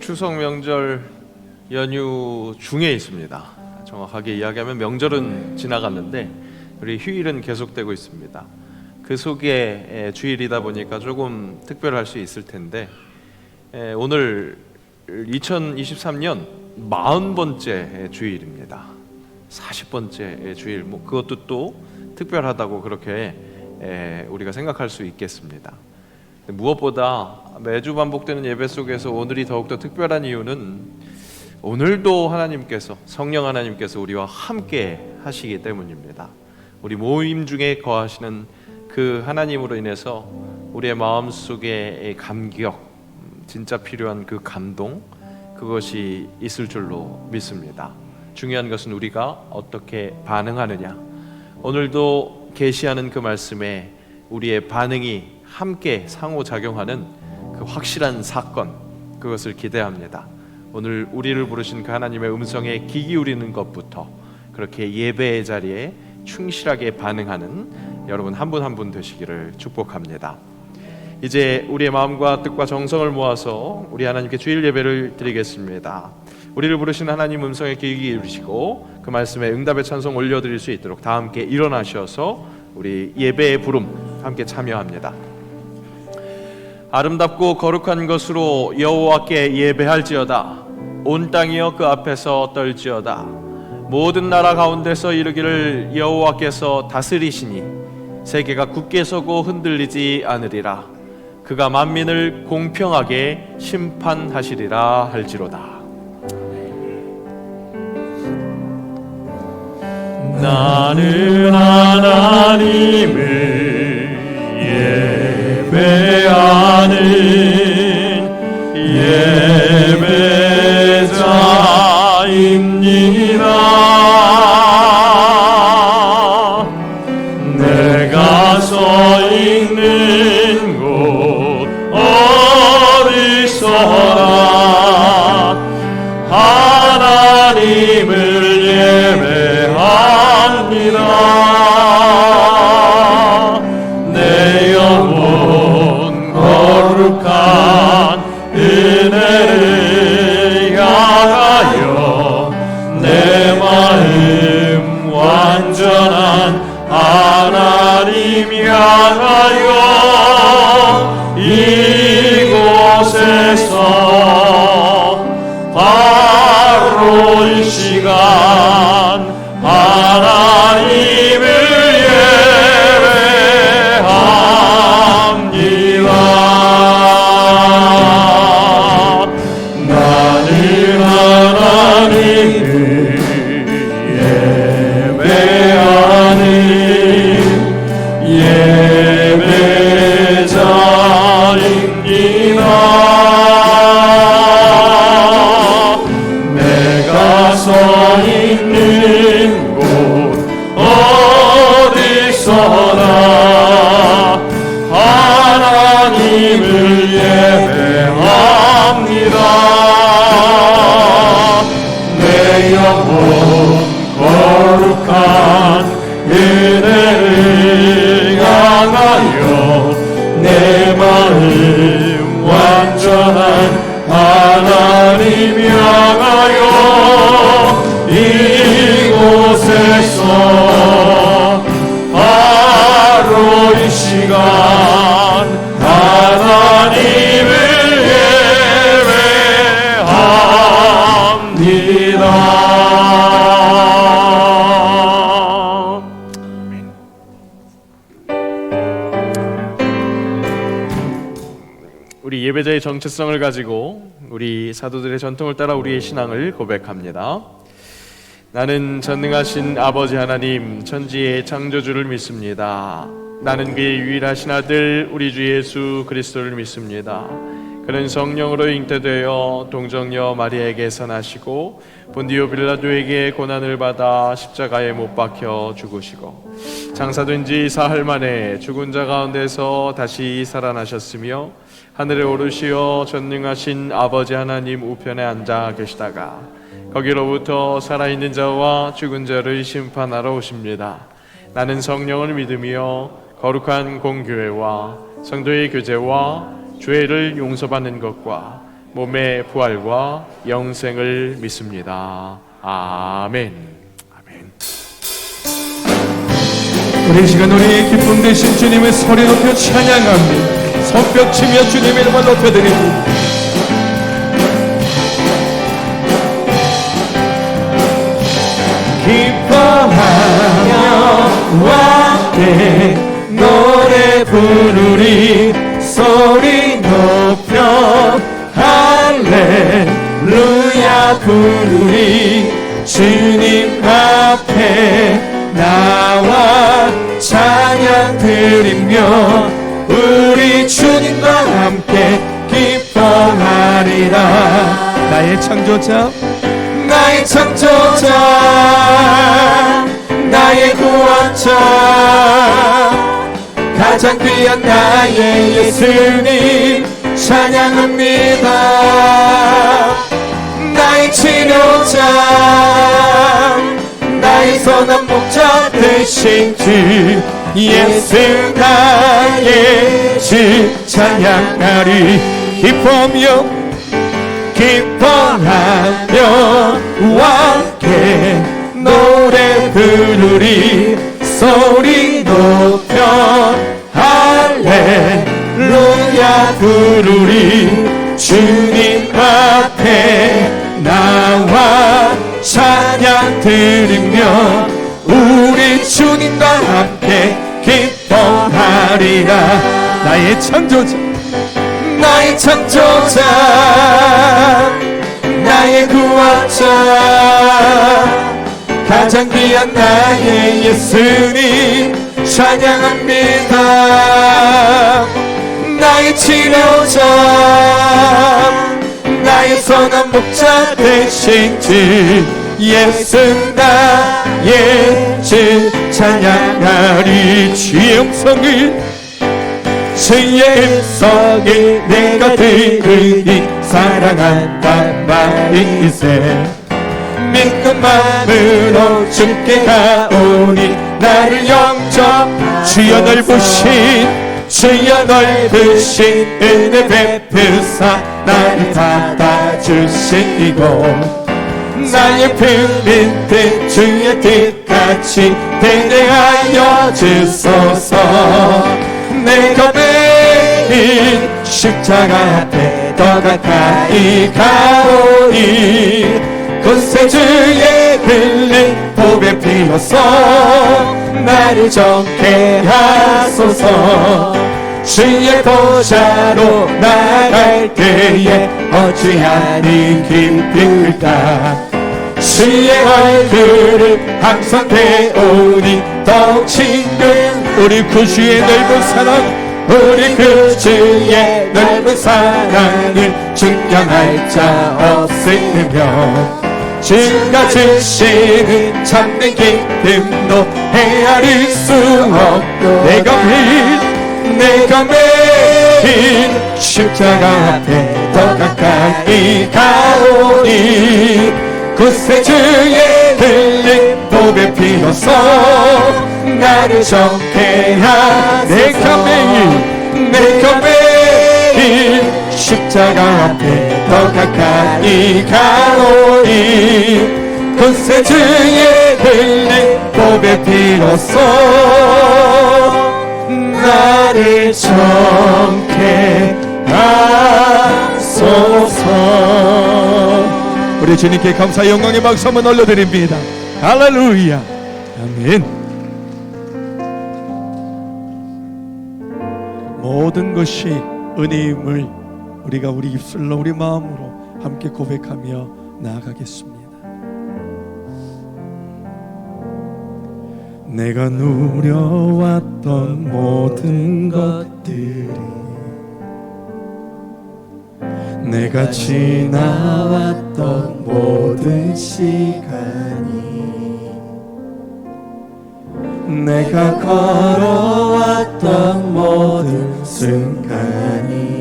추석 명절 연휴 중에 있습니다. 정확하게 이야기하면 명절은 지나갔는데 우리 휴일은 계속되고 있습니다. 그 속에 주일이다 보니까 조금 특별할 수 있을 텐데, 오늘 2023년 40번째 주일입니다. 40번째 주일, 그것도 또 특별하다고 그렇게 우리가 생각할 수 있겠습니다. 무엇보다 매주 반복되는 예배 속에서 오늘이 더욱더 특별한 이유는 오늘도 하나님께서, 성령 하나님께서 우리와 함께 하시기 때문입니다. 우리 모임 중에 거하시는 그 하나님으로 인해서 우리의 마음속에 감격, 진짜 필요한 그 감동, 그것이 있을 줄로 믿습니다. 중요한 것은 우리가 어떻게 반응하느냐, 오늘도 계시하는 그 말씀에 우리의 반응이 함께 상호작용하는 그 확실한 사건, 그것을 기대합니다. 오늘 우리를 부르신 그 하나님의 음성에 귀 기울이는 것부터 그렇게 예배의 자리에 충실하게 반응하는 여러분 한 분 한 분 되시기를 축복합니다. 이제 우리의 마음과 뜻과 정성을 모아서 우리 하나님께 주일 예배를 드리겠습니다. 우리를 부르신 하나님 음성에 귀 기울이시고 그 말씀에 응답의 찬송 올려드릴 수 있도록 다 함께 일어나셔서 우리 예배의 부름 함께 참여합니다. 아름답고 거룩한 것으로 여호와께 예배할지어다. 온 땅이여 그 앞에서 떨지어다. 모든 나라 가운데서 이르기를 여호와께서 다스리시니 세계가 굳게 서고 흔들리지 않으리라. 그가 만민을 공평하게 심판하시리라 할지로다. 나는 하나님을 예배하는 예배자입니다. 내가 서 있는 곳 어디서나 하나님을 예배합니다. 내 영혼 거룩한 은혜를 향하여 내 마음 완전한 하나님 향하여 이곳에서 바로 이 시간 하나님을 예배합니다. 나는 하나님을 예배하는 예배자입니다. 내가 서 있는 곳 어디서나 하나님을 예배합니다. 내 영혼 거룩한 은혜를 향하여 내 마음 완전한 하나님 향하여 이곳에서 바로 이 시간 하나님을 예배합니다. 우리 예배자의 정체성을 가지고 우리 사도들의 전통을 따라 우리의 신앙을 고백합니다. 나는 전능하신 아버지 하나님 천지의 창조주를 믿습니다. 나는 그의 유일하신 아들 우리 주 예수 그리스도를 믿습니다. 그는 성령으로 잉태되어 동정녀 마리아에게서 나시고 본디오 빌라도에게 고난을 받아 십자가에 못 박혀 죽으시고 장사된 지 사흘 만에 죽은 자 가운데서 다시 살아나셨으며 하늘에 오르시어 전능하신 아버지 하나님 우편에 앉아 계시다가 거기로부터 살아있는 자와 죽은 자를 심판하러 오십니다. 나는 성령을 믿으며 거룩한 공교회와 성도의 교제와 죄를 용서받는 것과 몸의 부활과 영생을 믿습니다. 아멘. 아멘. 우리 이 시간 우리의 기쁨 되신 주님을 소리 높여 찬양합니다. 손뼉 치며 주님의 이름을 높여드립니다. 기뻐하며 함께 노래 부르리 소리 높여 할렐루야 부르리 주님 앞에 나와 찬양 드리며 우리 주님과 함께 기뻐하리라. 나의 창조자 나의 창조자 나의 구원자 가장 귀한 나의 예수님 찬양합니다. 나의 치료자 나의 선한 목자 되신 주 예수 나의 주 찬양하리. 기뻐하며 함께 노래 부르리 소리 높여 할렐루야 부르리 주님 앞에 나와 찬양 드리며 우리 주님과 함께 기뻐하리라. 나의 창조자 나의 창조자 나의 구원자 가장 귀한 나의 예수님 찬양합니다. 나의 치료자 나의 선한 목자 되신 주 예수 나의 주 찬양하리. 주의 음성을 내가 들으니 사랑한단 말이세. 믿는 마음으로 주께 가오니 나를 영접 주여 넓으신 은혜 베푸사 나를 받아주시고 나의 품인 뜻 주의 뜻같이 대대하여 주소서. 내가 매일 십자가 앞에 더 가까이 가오니 곳에 주의 흘린 보배 피어서 나를 정케 하소서. 주의 보좌로 나갈 때에 어찌하니 기쁠까. 주의 얼굴을 항상 배우니 더욱 친근 우리 구주의 넓은 사랑 우리 구주의 넓은 사랑을 증명할 자 없으며 주가 주시는 참된 기쁨도 헤아릴 수 없고 내가 매일 십자가 앞에 더 가까이 가오니 곳에 주의 흘린 보배 피어서 나를 정케 하소서. 내가 매일 십자가 앞에 더 가까이 가오니 곳에 주의 흘린 보배 피어서 나를 정케 하소서. 우리 주님께 감사 영광의 박수 한번 올려드립니다. 할렐루야. 아멘. 모든 것이 은혜임을 우리가 우리 입술로 우리 마음으로 함께 고백하며 나아가겠습니다. 내가 누려왔던 모든 것들이 내가 지나왔던 모든 시간이 내가 걸어왔던 모든 순간이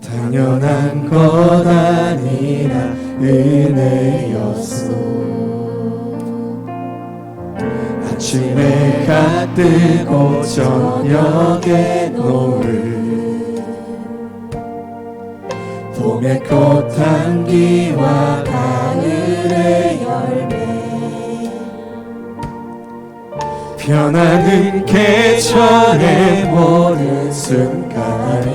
당연한 것 아니라 은혜였소. 아침에 해가 뜨고 저녁에 노을 봄의 꽃향기와 가을의 열매 변하는 계절의 모든 순간이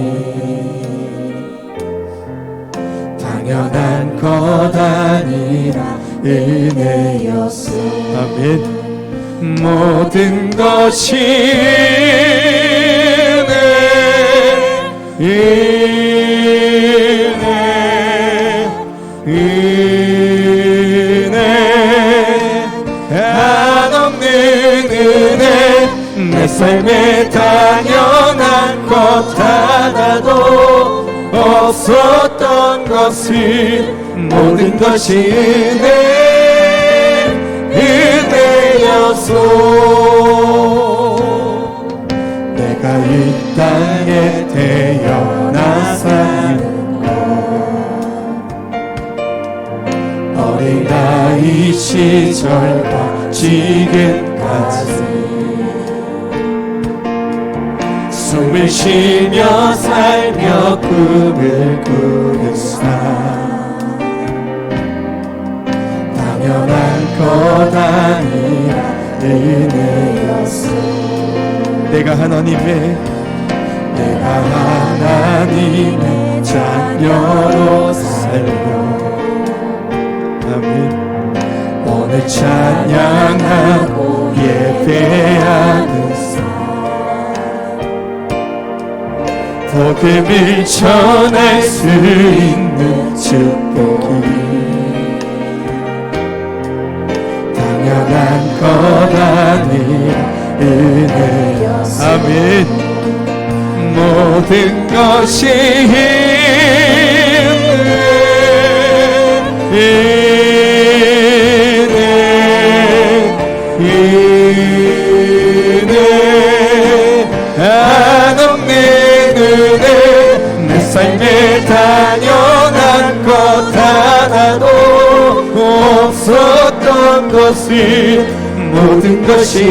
당연한 것 아니라 은혜였어. 아멘. 모든 것이 은혜 한없는 은혜 내 삶에 당연한 것 하나도 없었던 것은 모든 것이 은혜였소. 내가 이 땅에 태어나 사는 것 어린아이 시절과 지금까지 숨을 쉬며 살며 꿈을 꾸는 삶 당연한 것 아니라 은혜였어. 내가 하나님의 자녀로 살며 아멘. 오늘 찬양하고 예배하는 복음을 전할 수 있는 축복이 당연한 것 아니라 은혜였어. 아멘. 모든 것이 은혜 한없는 은혜 내 삶에 당연한 것 하나도 없었던 것이 모든 것이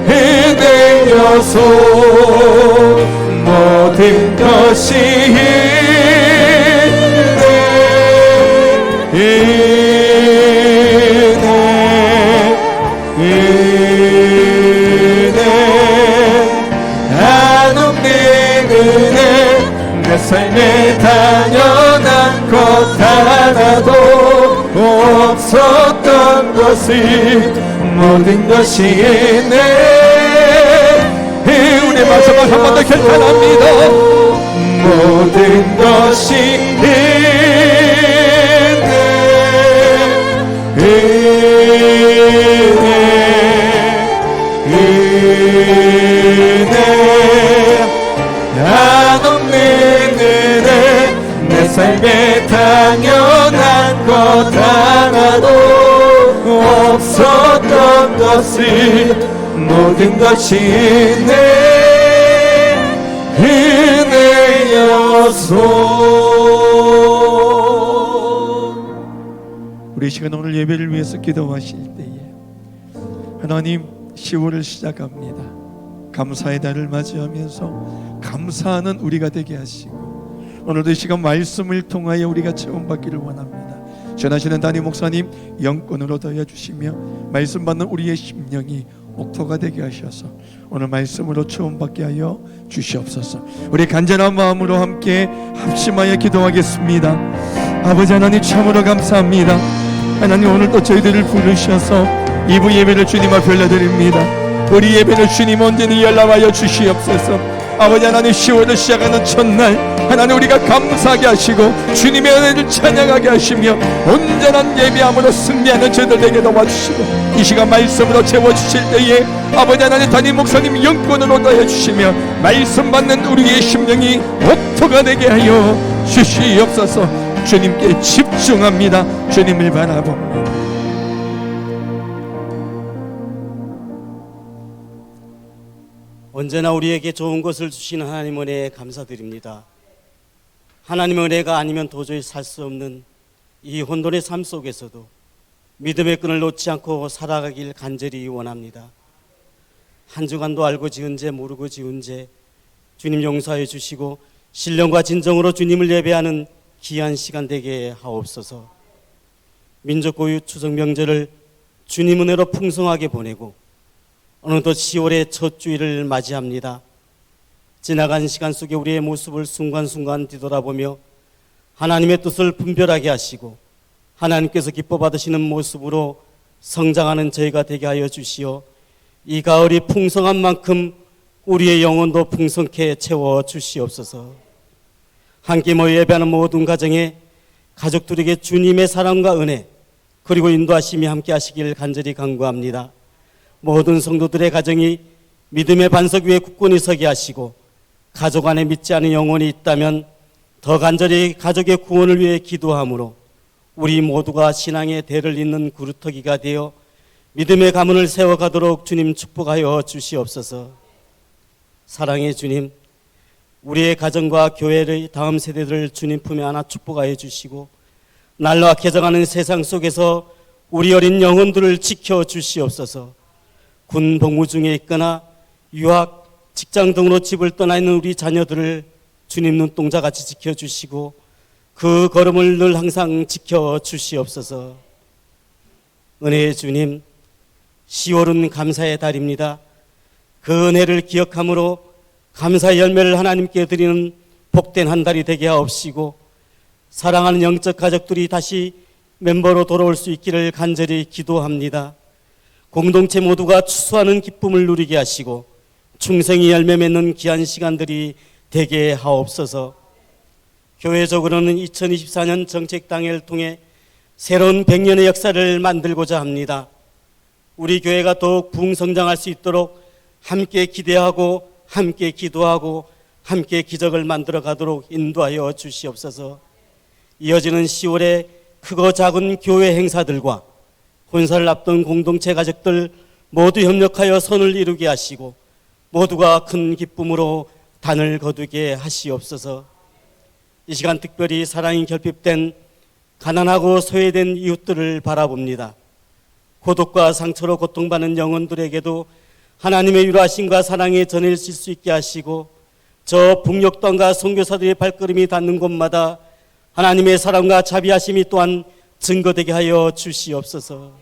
은혜여서 모든 것이 은혜 한없는 은혜 내 삶에 당연한 것 하나도 없었던 것이 모든 것이 우리 마지막 한 번 더 결단합니다. 모든 것이 은혜 한없는 은혜 내 삶에 당연한 것 하나도 없었던 것이 모든 것이 은혜여서. 우리 시간 오늘 예배를 위해서 기도하실 때에 하나님 10월을 시작합니다. 감사의 달을 맞이하면서 감사하는 우리가 되게 하시고 오늘도 이 시간 말씀을 통하여 우리가 체험받기를 원합니다. 전하시는 담임 목사님 영권으로 더해주시며 말씀 받는 우리의 심령이 옥토가 되게 하셔서 오늘 말씀으로 체험받게 하여 주시옵소서. 우리 간절한 마음으로 함께 합심하여 기도하겠습니다. 아버지 하나님 참으로 감사합니다. 하나님 오늘도 저희들을 부르셔서 2부 예배를 주님 앞에 올려드립니다. 우리 예배를 주님 온전히 연락하여 주시옵소서. 아버지 하나님 10월을 시작하는 첫날 하나님 우리가 감사하게 하시고 주님의 은혜를 찬양하게 하시며 온전한 예배함으로 승리하는 저희들에게 도와주시고 이 시간 말씀으로 채워주실 때에 아버지 하나님 담임 목사님 영권으로 더해주시며 말씀 받는 우리의 심령이 옥토가 되게 하여 주시옵소서. 주님께 집중합니다. 주님을 바라봅니다. 언제나 우리에게 좋은 것을 주시는 하나님 은혜에 감사드립니다. 하나님의 은혜가 아니면 도저히 살 수 없는 이 혼돈의 삶 속에서도 믿음의 끈을 놓지 않고 살아가길 간절히 원합니다. 한 주간도 알고 지은 죄 모르고 지은 죄 주님 용서해 주시고 신령과 진정으로 주님을 예배하는 귀한 시간 되게 하옵소서. 민족 고유 추석 명절을 주님 은혜로 풍성하게 보내고 어느덧 10월의 첫 주일을 맞이합니다. 지나간 시간 속에 우리의 모습을 순간순간 뒤돌아보며 하나님의 뜻을 분별하게 하시고 하나님께서 기뻐 받으시는 모습으로 성장하는 저희가 되게 하여 주시어 이 가을이 풍성한 만큼 우리의 영혼도 풍성케 채워 주시옵소서. 함께 모여 예배하는 모든 가정에 가족들에게 주님의 사랑과 은혜 그리고 인도하심이 함께 하시길 간절히 간구합니다. 모든 성도들의 가정이 믿음의 반석 위에 굳건히 서게 하시고 가족 안에 믿지 않은 영혼이 있다면 더 간절히 가족의 구원을 위해 기도하므로 우리 모두가 신앙의 대를 잇는 구루터기가 되어 믿음의 가문을 세워가도록 주님 축복하여 주시옵소서. 사랑의 주님, 우리의 가정과 교회의 다음 세대들을 주님 품에 안아 축복하여 주시고 날로 개정하는 세상 속에서 우리 어린 영혼들을 지켜 주시옵소서. 군 복무 중에 있거나 유학, 직장 등으로 집을 떠나 있는 우리 자녀들을 주님 눈동자같이 지켜주시고 그 걸음을 늘 항상 지켜주시옵소서. 은혜의 주님, 10월은 감사의 달입니다. 그 은혜를 기억함으로 감사의 열매를 하나님께 드리는 복된 한 달이 되게 하옵시고 사랑하는 영적 가족들이 다시 멤버로 돌아올 수 있기를 간절히 기도합니다. 공동체 모두가 추수하는 기쁨을 누리게 하시고 충성이 열매 맺는 귀한 시간들이 되게 하옵소서. 교회적으로는 2024년 정책당회를 통해 새로운 100년의 역사를 만들고자 합니다. 우리 교회가 더욱 부흥성장할 수 있도록 함께 기대하고 함께 기도하고 함께 기적을 만들어 가도록 인도하여 주시옵소서. 이어지는 10월에 크고 작은 교회 행사들과 혼사를 앞둔 공동체 가족들 모두 협력하여 선을 이루게 하시고 모두가 큰 기쁨으로 단을 거두게 하시옵소서. 이 시간 특별히 사랑이 결핍된 가난하고 소외된 이웃들을 바라봅니다. 고독과 상처로 고통받는 영혼들에게도 하나님의 유라심과 사랑이 전해질 수 있게 하시고 저 북녘땅과 선교사들의 발걸음이 닿는 곳마다 하나님의 사랑과 자비하심이 또한 증거되게 하여 주시옵소서.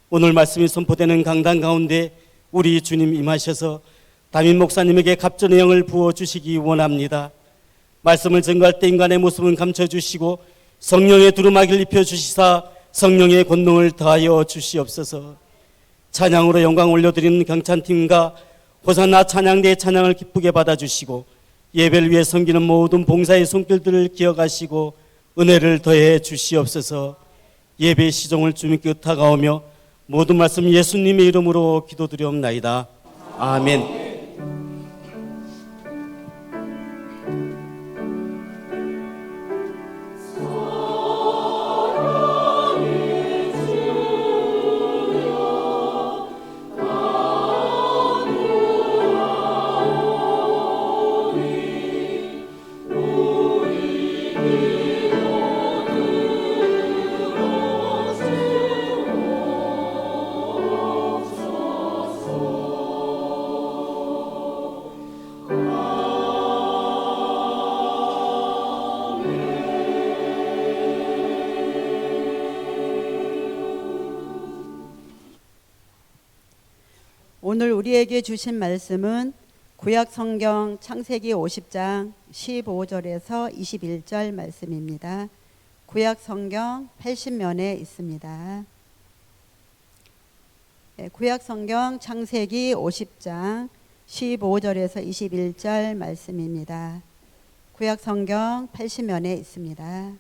오늘 말씀이 선포되는 강단 가운데 우리 주님 임하셔서 담임 목사님에게 갑전의 영을 부어주시기 원합니다. 말씀을 증거할 때 인간의 모습은 감춰주시고 성령의 두루마기를 입혀주시사 성령의 권능을 더하여 주시옵소서. 찬양으로 영광 올려드리는 경찬팀과 호산나 찬양대의 찬양을 기쁘게 받아주시고 예배를 위해 섬기는 모든 봉사의 손길들을 기억하시고 은혜를 더해 주시옵소서. 예배의 시종을 주님께 의탁하오며 모든 말씀 예수님의 이름으로 기도드리옵나이다. 아멘. 오늘 우리에게 주신 말씀은 구약 성경 창세기 50장 15절에서 21절 말씀입니다. 구약 성경 80면에 있습니다. 구약 성경 창세기 50장 15절에서 21절 말씀입니다. 구약 성경 80면에 있습니다.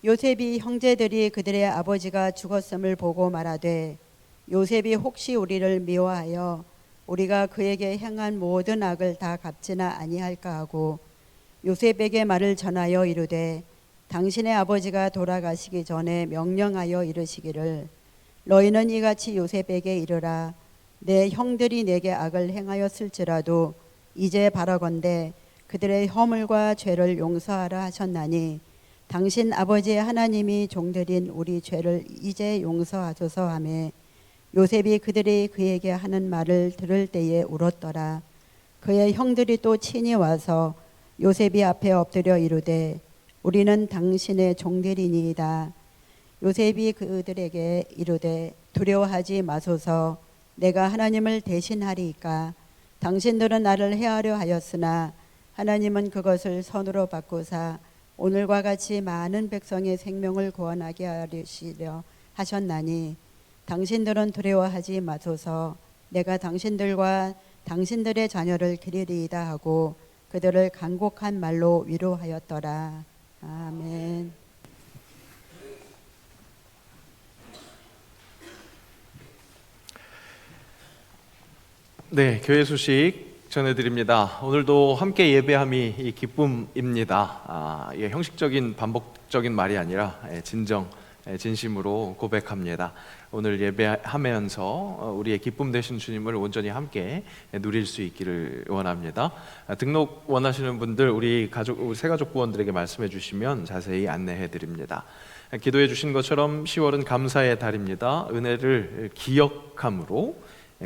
요셉이 형제들이 그들의 아버지가 죽었음을 보고 말하되 요셉이 혹시 우리를 미워하여 우리가 그에게 행한 모든 악을 다 갚지나 아니할까 하고 요셉에게 말을 전하여 이르되 당신의 아버지가 돌아가시기 전에 명령하여 이르시기를 너희는 이같이 요셉에게 이르라 내 형들이 내게 악을 행하였을지라도 이제 바라건대 그들의 허물과 죄를 용서하라 하셨나니 당신 아버지의 하나님이 종들인 우리 죄를 이제 용서하소서 하매 요셉이 그들이 그에게 하는 말을 들을 때에 울었더라. 그의 형들이 또 친히 와서 요셉이 앞에 엎드려 이르되 우리는 당신의 종들이니이다. 요셉이 그들에게 이르되 두려워하지 마소서. 내가 하나님을 대신하리이까. 당신들은 나를 해하려 하였으나 하나님은 그것을 선으로 바꾸사 오늘과 같이 많은 백성의 생명을 구원하게 하시려 하셨나니 당신들은 두려워하지 마소서. 내가 당신들과 당신들의 자녀를 기리리이다 하고 그들을 간곡한 말로 위로하였더라. 아멘. 네, 교회 소식 전해드립니다. 오늘도 함께 예배함이 이 기쁨입니다. 이게 형식적인 반복적인 말이 아니라 진정, 진심으로 고백합니다. 오늘 예배하면서 우리의 기쁨 되신 주님을 온전히 함께 누릴 수 있기를 원합니다. 등록 원하시는 분들 우리 새가족 부원들에게 말씀해 주시면 자세히 안내해 드립니다. 기도해 주신 것처럼 10월은 감사의 달입니다. 은혜를 기억함으로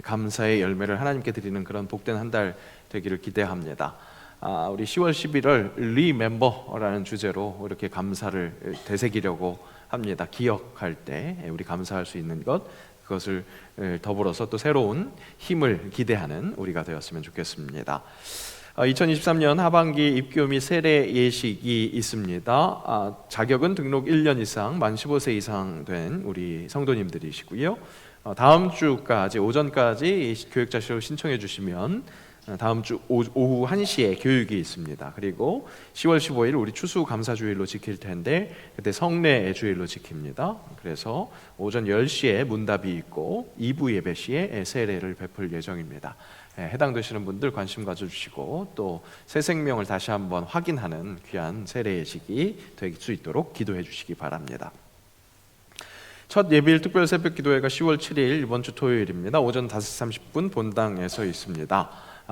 감사의 열매를 하나님께 드리는 그런 복된 한 달 되기를 기대합니다. 우리 10월 11월 리멤버라는 주제로 이렇게 감사를 되새기려고 합니다. 기억할 때 우리 감사할 수 있는 것, 그것을 더불어서 또 새로운 힘을 기대하는 우리가 되었으면 좋겠습니다. 2023년 하반기 입교 및 세례 예식이 있습니다. 자격은 등록 1년 이상, 만 15세 이상 된 우리 성도님들이시고요. 다음 주까지 오전까지 교육자실로 신청해 주시면 다음 주 오후 1시에 교육이 있습니다. 그리고 10월 15일 우리 추수감사주일로 지킬 텐데 그때 성례 주일로 지킵니다. 그래서 오전 10시에 문답이 있고 2부 예배 시에 세례를 베풀 예정입니다. 해당되시는 분들 관심 가져주시고 또 새 생명을 다시 한번 확인하는 귀한 세례 예식이 될 수 있도록 기도해 주시기 바랍니다. 첫 예비일 특별 새벽 기도회가 10월 7일 이번 주 토요일입니다. 오전 5시 30분 본당에서 있습니다.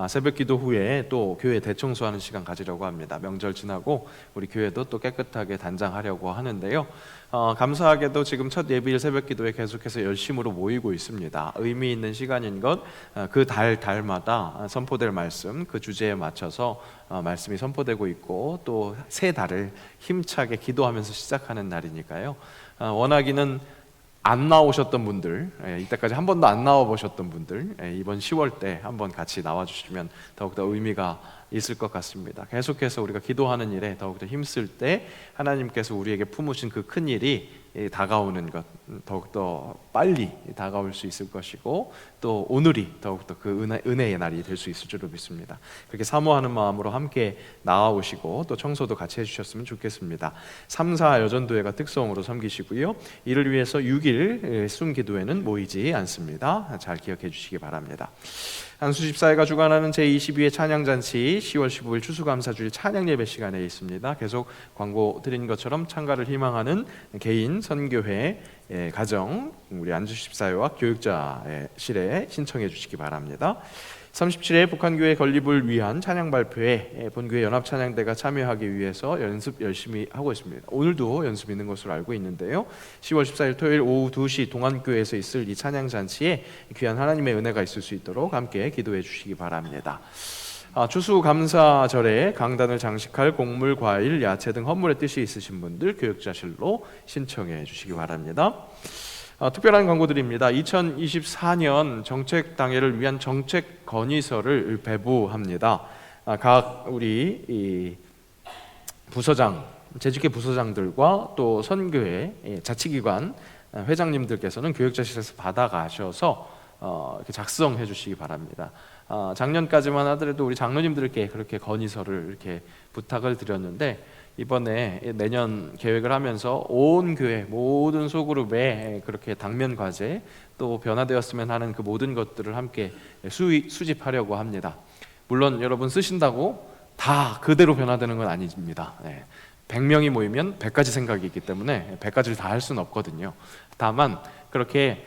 새벽 기도 후에 또 교회 대청소하는 시간 가지려고 합니다. 명절 지나고 우리 교회도 또 깨끗하게 단장하려고 하는데요. 감사하게도 지금 첫 예비일 새벽 기도회 계속해서 열심으로 모이고 있습니다. 의미 있는 시간인 것, 그 달마다 선포될 말씀, 그 주제에 맞춰서 말씀이 선포되고 있고 또 새 달을 힘차게 기도하면서 시작하는 날이니까요. 원하기는 안 나오셨던 분들, 이때까지 한 번도 안 나와 보셨던 분들, 이번 10월 때 한번 같이 나와 주시면 더욱더 의미가 있을 것 같습니다. 계속해서 우리가 기도하는 일에 더욱더 힘쓸 때 하나님께서 우리에게 품으신 그 큰 일이 다가오는 것, 더욱더 빨리 다가올 수 있을 것이고 또 오늘이 더욱더 그 은혜의 날이 될 수 있을 줄로 믿습니다. 그렇게 사모하는 마음으로 함께 나아오시고 또 청소도 같이 해주셨으면 좋겠습니다. 3, 4 여전도회가 특성으로 섬기시고요. 이를 위해서 6일 순기도회는 모이지 않습니다. 잘 기억해 주시기 바랍니다. 한수집사회가 주관하는 제22회 찬양잔치 10월 15일 추수감사주일 찬양예배 시간에 있습니다. 계속 광고 드린 것처럼 참가를 희망하는 개인, 선교회, 가정, 우리 안수집사회와 교육자실에 신청해 주시기 바랍니다. 37회 북한교회 건립을 위한 찬양 발표에 본교회 연합찬양대가 참여하기 위해서 연습 열심히 하고 있습니다. 오늘도 연습 있는 것으로 알고 있는데요. 10월 14일 토요일 오후 2시 동안교회에서 있을 이 찬양잔치에 귀한 하나님의 은혜가 있을 수 있도록 함께 기도해 주시기 바랍니다. 추수감사절에 강단을 장식할 곡물, 과일, 야채 등 헌물의 뜻이 있으신 분들 교육자실로 신청해 주시기 바랍니다. 특별한 광고드립니다. 2024년 정책당회를 위한 정책 건의서를 배부합니다. 각 우리 이 부서장, 재직계 부서장들과 또 선교회 자치기관 회장님들께서는 교육자실에서 받아가셔서 이렇게 작성해 주시기 바랍니다. 작년까지만 하더라도 우리 장로님들께 그렇게 건의서를 이렇게 부탁을 드렸는데 이번에 내년 계획을 하면서 온 교회 모든 소그룹에 그렇게 당면 과제 또 변화되었으면 하는 그 모든 것들을 함께 수집하려고 합니다. 물론 여러분 쓰신다고 다 그대로 변화되는 건 아닙니다. 100명이 모이면 100가지 생각이 있기 때문에 100가지를 다 할 수는 없거든요. 다만 그렇게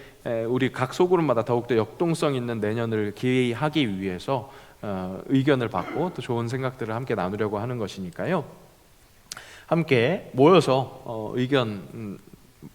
우리 각 소그룹마다 더욱더 역동성 있는 내년을 기하기 위해서 의견을 받고 또 좋은 생각들을 함께 나누려고 하는 것이니까요. 함께 모여서 의견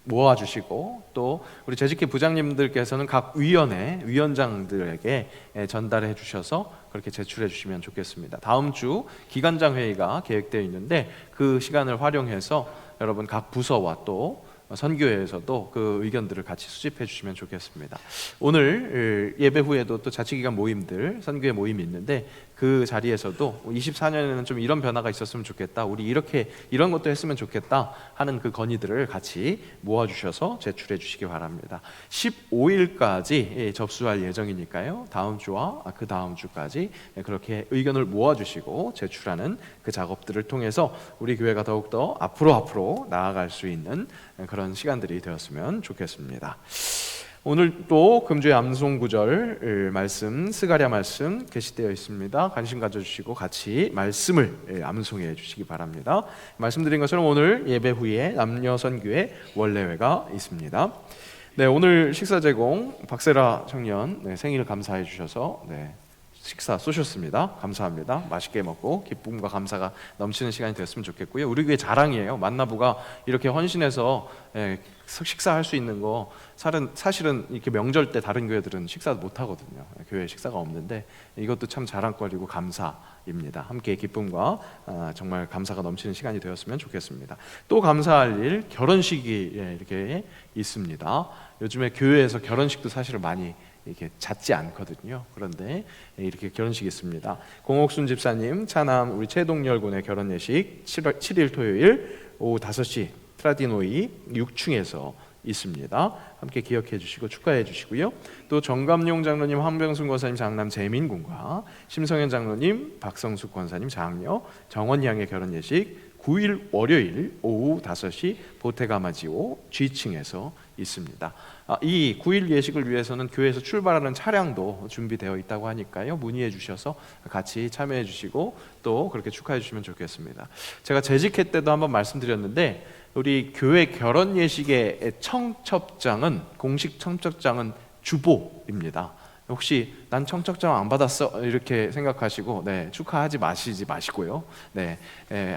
모아주시고 또 우리 재직회 부장님들께서는 각 위원회 위원장들에게 전달해 주셔서 그렇게 제출해 주시면 좋겠습니다. 다음 주 기관장 회의가 계획되어 있는데 그 시간을 활용해서 여러분 각 부서와 또 선교회에서도 그 의견들을 같이 수집해 주시면 좋겠습니다. 오늘 예배 후에도 또 자치기관 모임들, 선교회 모임이 있는데 그 자리에서도 24년에는 좀 이런 변화가 있었으면 좋겠다, 우리 이렇게 이런 것도 했으면 좋겠다 하는 그 건의들을 같이 모아주셔서 제출해 주시기 바랍니다. 15일까지 접수할 예정이니까요. 다음 주와 그 다음 주까지 그렇게 의견을 모아주시고 제출하는 그 작업들을 통해서 우리 교회가 더욱더 앞으로 나아갈 수 있는 그런 시간들이 되었으면 좋겠습니다. 오늘 또 금주의 암송구절 말씀, 스가랴 말씀 게시되어 있습니다. 관심 가져주시고 같이 말씀을 암송해 주시기 바랍니다. 말씀드린 것처럼 오늘 예배 후에 남녀선교회 원례회가 있습니다. 네, 오늘 식사 제공 박세라 청년 생일 감사해 주셔서 식사 쏘셨습니다. 감사합니다. 맛있게 먹고 기쁨과 감사가 넘치는 시간이 됐으면 좋겠고요. 우리 교회 자랑이에요. 만나부가 이렇게 헌신해서 식사할 수 있는 거 사실은 이렇게 명절 때 다른 교회들은 식사 못 하거든요. 교회 식사가 없는데 이것도 참 자랑거리고 감사입니다. 함께 기쁨과 정말 감사가 넘치는 시간이 되었으면 좋겠습니다. 또 감사할 일, 결혼식이 이렇게 있습니다. 요즘에 교회에서 결혼식도 사실은 많이 이렇게 잦지 않거든요. 그런데 이렇게 결혼식이 있습니다. 공옥순 집사님 차남 우리 최동열 군의 결혼 예식 7일 토요일 오후 5시 트라디노이 6층에서 있습니다. 함께 기억해 주시고 축하해 주시고요. 또 정감용 장로님, 황병순 권사님 장남 재민 군과 심성현 장로님, 박성숙 권사님 장녀 정원 양의 결혼 예식 9일 월요일 오후 5시 보테가마지오 G층에서 있습니다. 이 9일 예식을 위해서는 교회에서 출발하는 차량도 준비되어 있다고 하니까요. 문의해 주셔서 같이 참여해 주시고 또 그렇게 축하해 주시면 좋겠습니다. 제가 재직회 때도 한번 말씀드렸는데 우리 교회 결혼 예식의 청첩장은, 공식 청첩장은 주보입니다. 혹시 난 청첩장 안 받았어 이렇게 생각하시고 축하하지 마시고요.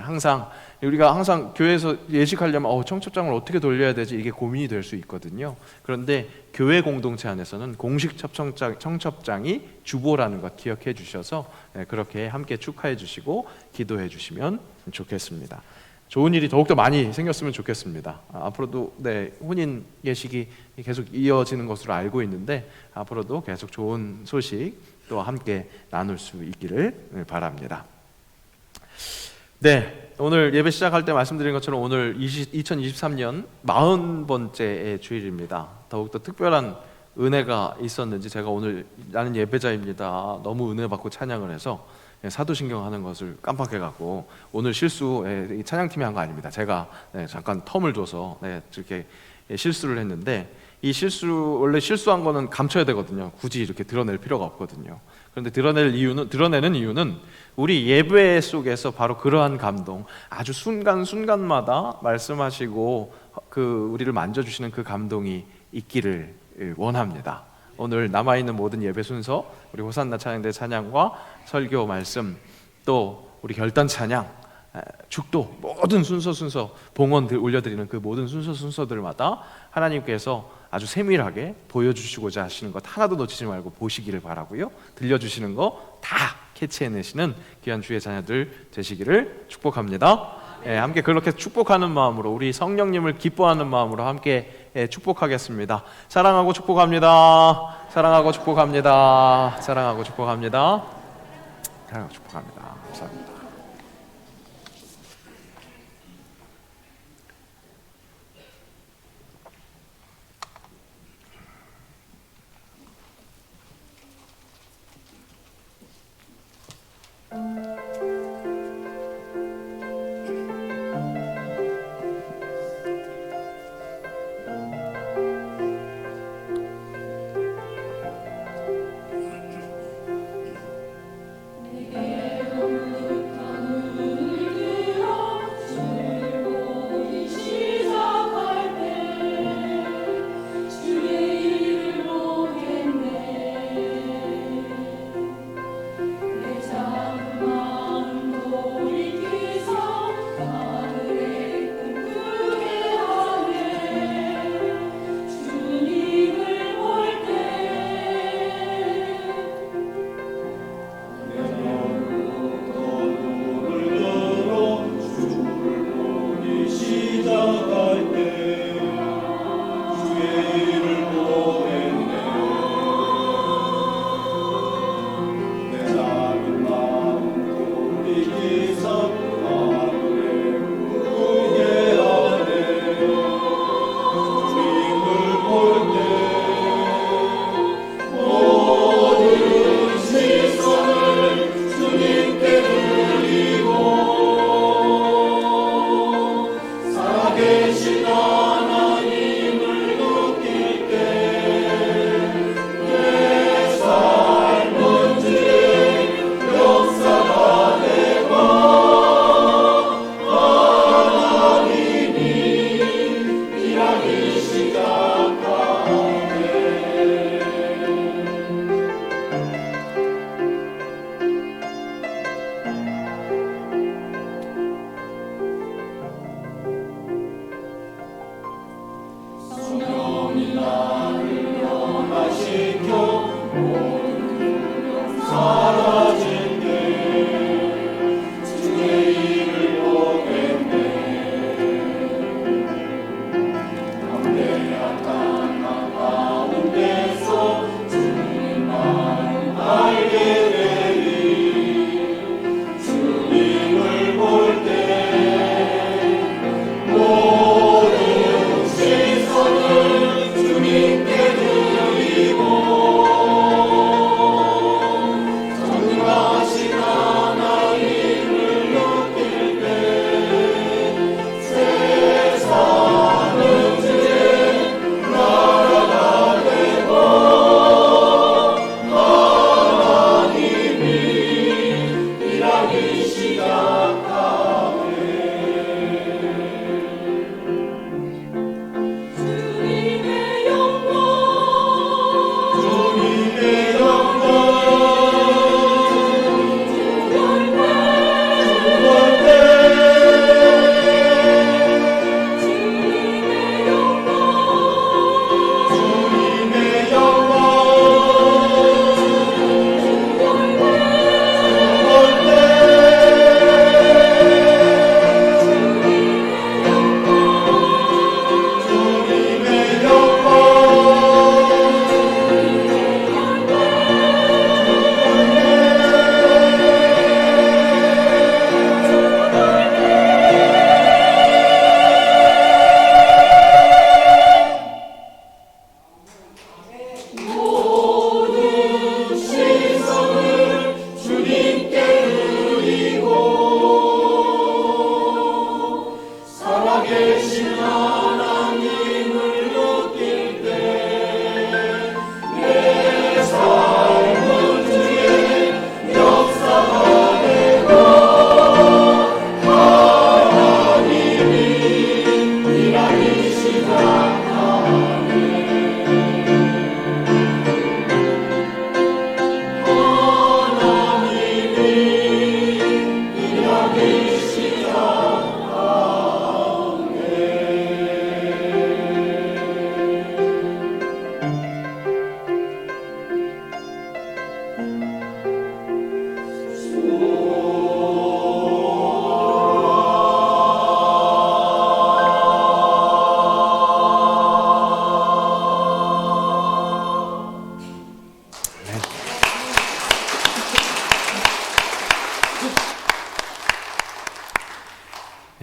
항상 우리가 항상 교회에서 예식하려면 청첩장을 어떻게 돌려야 되지 이게 고민이 될 수 있거든요. 그런데 교회 공동체 안에서는 공식 청첩장이 주보라는 것 기억해 주셔서 그렇게 함께 축하해 주시고 기도해 주시면 좋겠습니다. 좋은 일이 더욱더 많이 생겼으면 좋겠습니다. 앞으로도 혼인 예식이 계속 이어지는 것으로 알고 있는데 앞으로도 계속 좋은 소식 또 함께 나눌 수 있기를 바랍니다. 오늘 예배 시작할 때 말씀드린 것처럼 오늘 2023년 40번째 주일입니다. 더욱더 특별한 은혜가 있었는지 제가 오늘 나는 예배자입니다. 너무 은혜 받고 찬양을 해서 사도신경 하는 것을 깜빡해갖고 오늘 찬양팀이 한 거 아닙니다. 제가 잠깐 텀을 줘서 이렇게 실수를 했는데 이 원래 실수한 거는 감춰야 되거든요. 굳이 이렇게 드러낼 필요가 없거든요. 그런데 드러내는 이유는 우리 예배 속에서 바로 그러한 감동, 아주 순간순간마다 말씀하시고 우리를 만져주시는 그 감동이 있기를 원합니다. 오늘 남아있는 모든 예배 순서, 우리 호산나 찬양대 찬양과 설교 말씀, 또 우리 결단 찬양, 축도, 모든 순서 봉헌 올려드리는 그 모든 순서들마다 하나님께서 아주 세밀하게 보여주시고자 하시는 것 하나도 놓치지 말고 보시기를 바라고요. 들려주시는 거 다 캐치해내시는 귀한 주의 자녀들 되시기를 축복합니다. 함께 그렇게 축복하는 마음으로, 우리 성령님을 기뻐하는 마음으로 함께 축복하겠습니다. 사랑하고 축복합니다. 사랑하고 축복합니다. 사랑하고 축복합니다. 사랑하고 축복합니다. 감사합니다.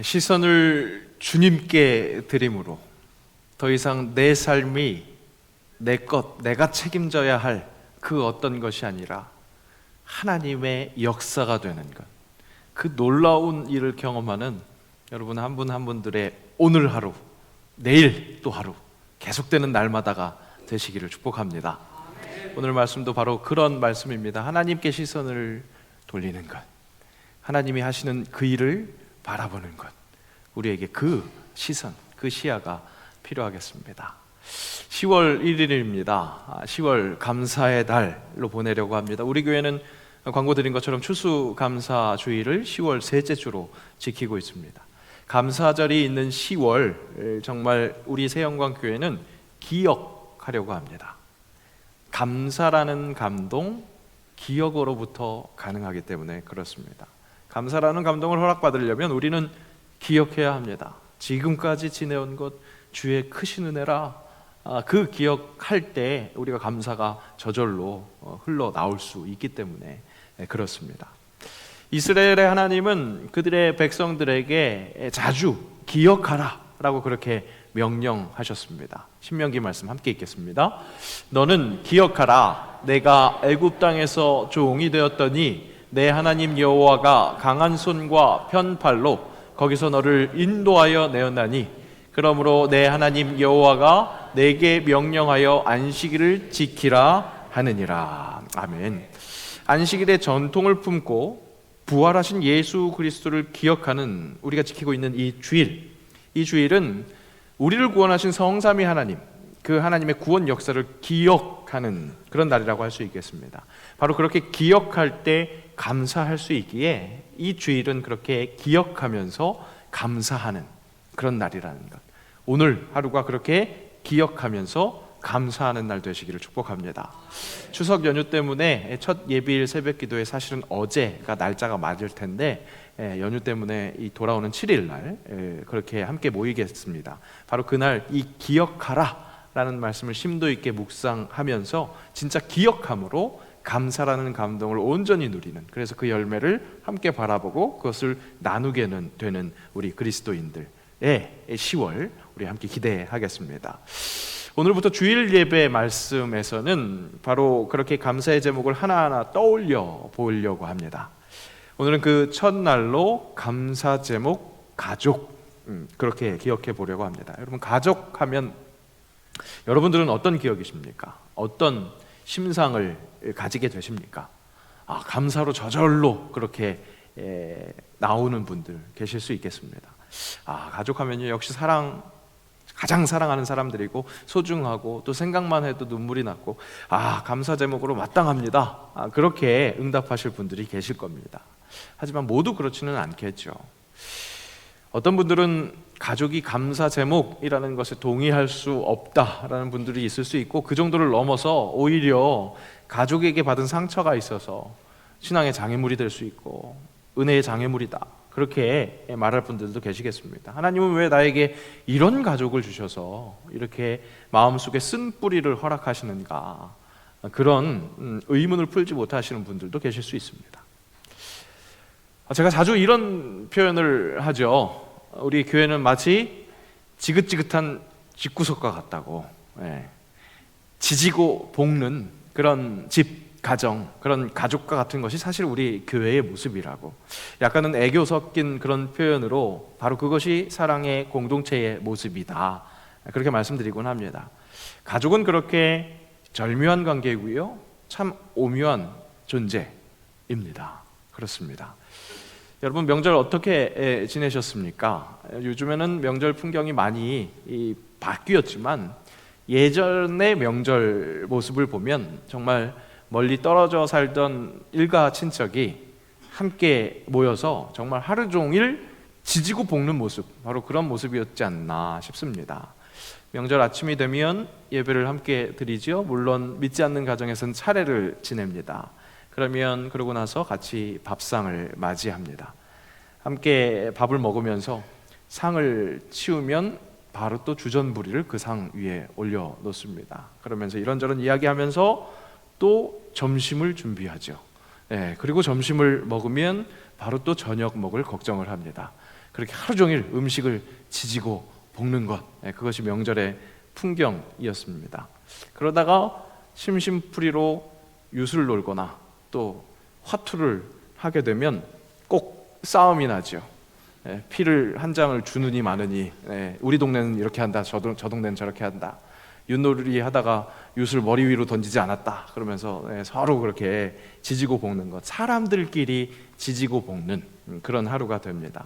시선을 주님께 드림으로 더 이상 내 삶이 내 것, 내가 책임져야 할 그 어떤 것이 아니라 하나님의 역사가 되는 것, 그 놀라운 일을 경험하는 여러분 한 분 한 분들의 오늘 하루, 내일 또 하루, 계속되는 날마다가 되시기를 축복합니다. 오늘 말씀도 바로 그런 말씀입니다. 하나님께 시선을 돌리는 것, 하나님이 하시는 그 일을 바라보는 것, 우리에게 그 시선, 그 시야가 필요하겠습니다. 10월 1일입니다. 10월 감사의 달로 보내려고 합니다. 우리 교회는 광고 드린 것처럼 추수감사 주일을 10월 셋째 주로 지키고 있습니다. 감사절이 있는 10월, 정말 우리 새영광교회는 기억하려고 합니다. 감사라는 감동, 기억으로부터 가능하기 때문에 그렇습니다. 감사라는 감동을 허락받으려면 우리는 기억해야 합니다. 지금까지 지내온 것 주의 크신 은혜라. 그 기억할 때 우리가 감사가 저절로 흘러나올 수 있기 때문에 그렇습니다. 이스라엘의 하나님은 그들의 백성들에게 자주 기억하라 라고 그렇게 명령하셨습니다. 신명기 말씀 함께 읽겠습니다. 너는 기억하라. 내가 애굽 땅에서 종이 되었더니 내 하나님 여호와가 강한 손과 편팔로 거기서 너를 인도하여 내었나니 그러므로 내 하나님 여호와가 내게 명령하여 안식일을 지키라 하느니라. 아멘. 안식일의 전통을 품고 부활하신 예수 그리스도를 기억하는 우리가 지키고 있는 이 주일은 우리를 구원하신 성삼위 하나님, 그 하나님의 구원 역사를 기억하는 그런 날이라고 할 수 있겠습니다. 바로 그렇게 기억할 때 감사할 수 있기에 이 주일은 그렇게 기억하면서 감사하는 그런 날이라는 것, 오늘 하루가 그렇게 기억하면서 감사하는 날 되시기를 축복합니다. 추석 연휴 때문에 첫 예비일 새벽 기도에 사실은 어제가 날짜가 맞을 텐데 연휴 때문에 이 돌아오는 7일 날 그렇게 함께 모이겠습니다. 바로 그날 이 기억하라 라는 말씀을 심도 있게 묵상하면서 진짜 기억함으로 감사라는 감동을 온전히 누리는, 그래서 그 열매를 함께 바라보고 그것을 나누게 되는 우리 그리스도인들의 10월 우리 함께 기대하겠습니다. 오늘부터 주일 예배 말씀에서는 바로 그렇게 감사의 제목을 하나하나 떠올려 보려고 합니다. 오늘은 그 첫날로 감사 제목 가족, 그렇게 기억해 보려고 합니다. 여러분, 가족하면 여러분들은 어떤 기억이십니까? 어떤 심상을 가지게 되십니까? 감사로 저절로 그렇게 나오는 분들 계실 수 있겠습니다. 가족하면요 역시 가장 사랑하는 사람들이고 소중하고 또 생각만 해도 눈물이 났고 감사 제목으로 마땅합니다. 그렇게 응답하실 분들이 계실 겁니다. 하지만 모두 그렇지는 않겠죠. 어떤 분들은 가족이 감사 제목이라는 것에 동의할 수 없다라는 분들이 있을 수 있고, 그 정도를 넘어서 오히려 가족에게 받은 상처가 있어서 신앙의 장애물이 될 수 있고 은혜의 장애물이다, 그렇게 말할 분들도 계시겠습니다. 하나님은 왜 나에게 이런 가족을 주셔서 이렇게 마음속에 쓴 뿌리를 허락하시는가, 그런 의문을 풀지 못하시는 분들도 계실 수 있습니다. 제가 자주 이런 표현을 하죠. 우리 교회는 마치 지긋지긋한 집구석과 같다고. 지지고 볶는 그런 집, 가정, 그런 가족과 같은 것이 사실 우리 교회의 모습이라고. 약간은 애교 섞인 그런 표현으로 바로 그것이 사랑의 공동체의 모습이다, 그렇게 말씀드리곤 합니다. 가족은 그렇게 절묘한 관계이고요, 참 오묘한 존재입니다. 그렇습니다. 여러분, 명절 어떻게 지내셨습니까? 요즘에는 명절 풍경이 많이 바뀌었지만 예전의 명절 모습을 보면 정말 멀리 떨어져 살던 일가 친척이 함께 모여서 정말 하루 종일 지지고 볶는 모습, 바로 그런 모습이었지 않나 싶습니다. 명절 아침이 되면 예배를 함께 드리죠. 물론 믿지 않는 가정에서는 차례를 지냅니다. 그러고 나서 같이 밥상을 맞이합니다. 함께 밥을 먹으면서 상을 치우면 바로 또 주전부리를 그 상 위에 올려놓습니다. 그러면서 이런저런 이야기하면서 또 점심을 준비하죠. 그리고 점심을 먹으면 바로 또 저녁 먹을 걱정을 합니다. 그렇게 하루 종일 음식을 지지고 볶는 것, 그것이 명절의 풍경이었습니다. 그러다가 심심풀이로 유술 놀거나 또 화투를 하게 되면 꼭 싸움이 나죠. 피를 한 장을 주느니 마느니, 우리 동네는 이렇게 한다, 저 동네는 저렇게 한다. 윷놀이 하다가 윷을 머리 위로 던지지 않았다 그러면서 서로 그렇게 지지고 볶는 것, 사람들끼리 지지고 볶는 그런 하루가 됩니다.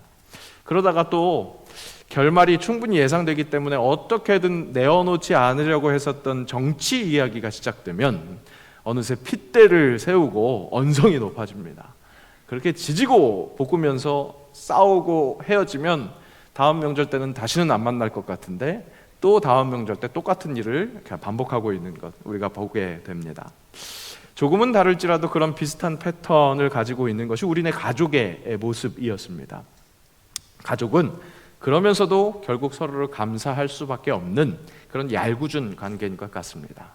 그러다가 또 결말이 충분히 예상되기 때문에 어떻게든 내어놓지 않으려고 했었던 정치 이야기가 시작되면 어느새 핏대를 세우고 언성이 높아집니다. 그렇게 지지고 볶으면서 싸우고 헤어지면 다음 명절 때는 다시는 안 만날 것 같은데 또 다음 명절 때 똑같은 일을 반복하고 있는 것, 우리가 보게 됩니다. 조금은 다를지라도 그런 비슷한 패턴을 가지고 있는 것이 우리네 가족의 모습이었습니다. 가족은 그러면서도 결국 서로를 감사할 수밖에 없는 그런 얄궂은 관계인 것 같습니다.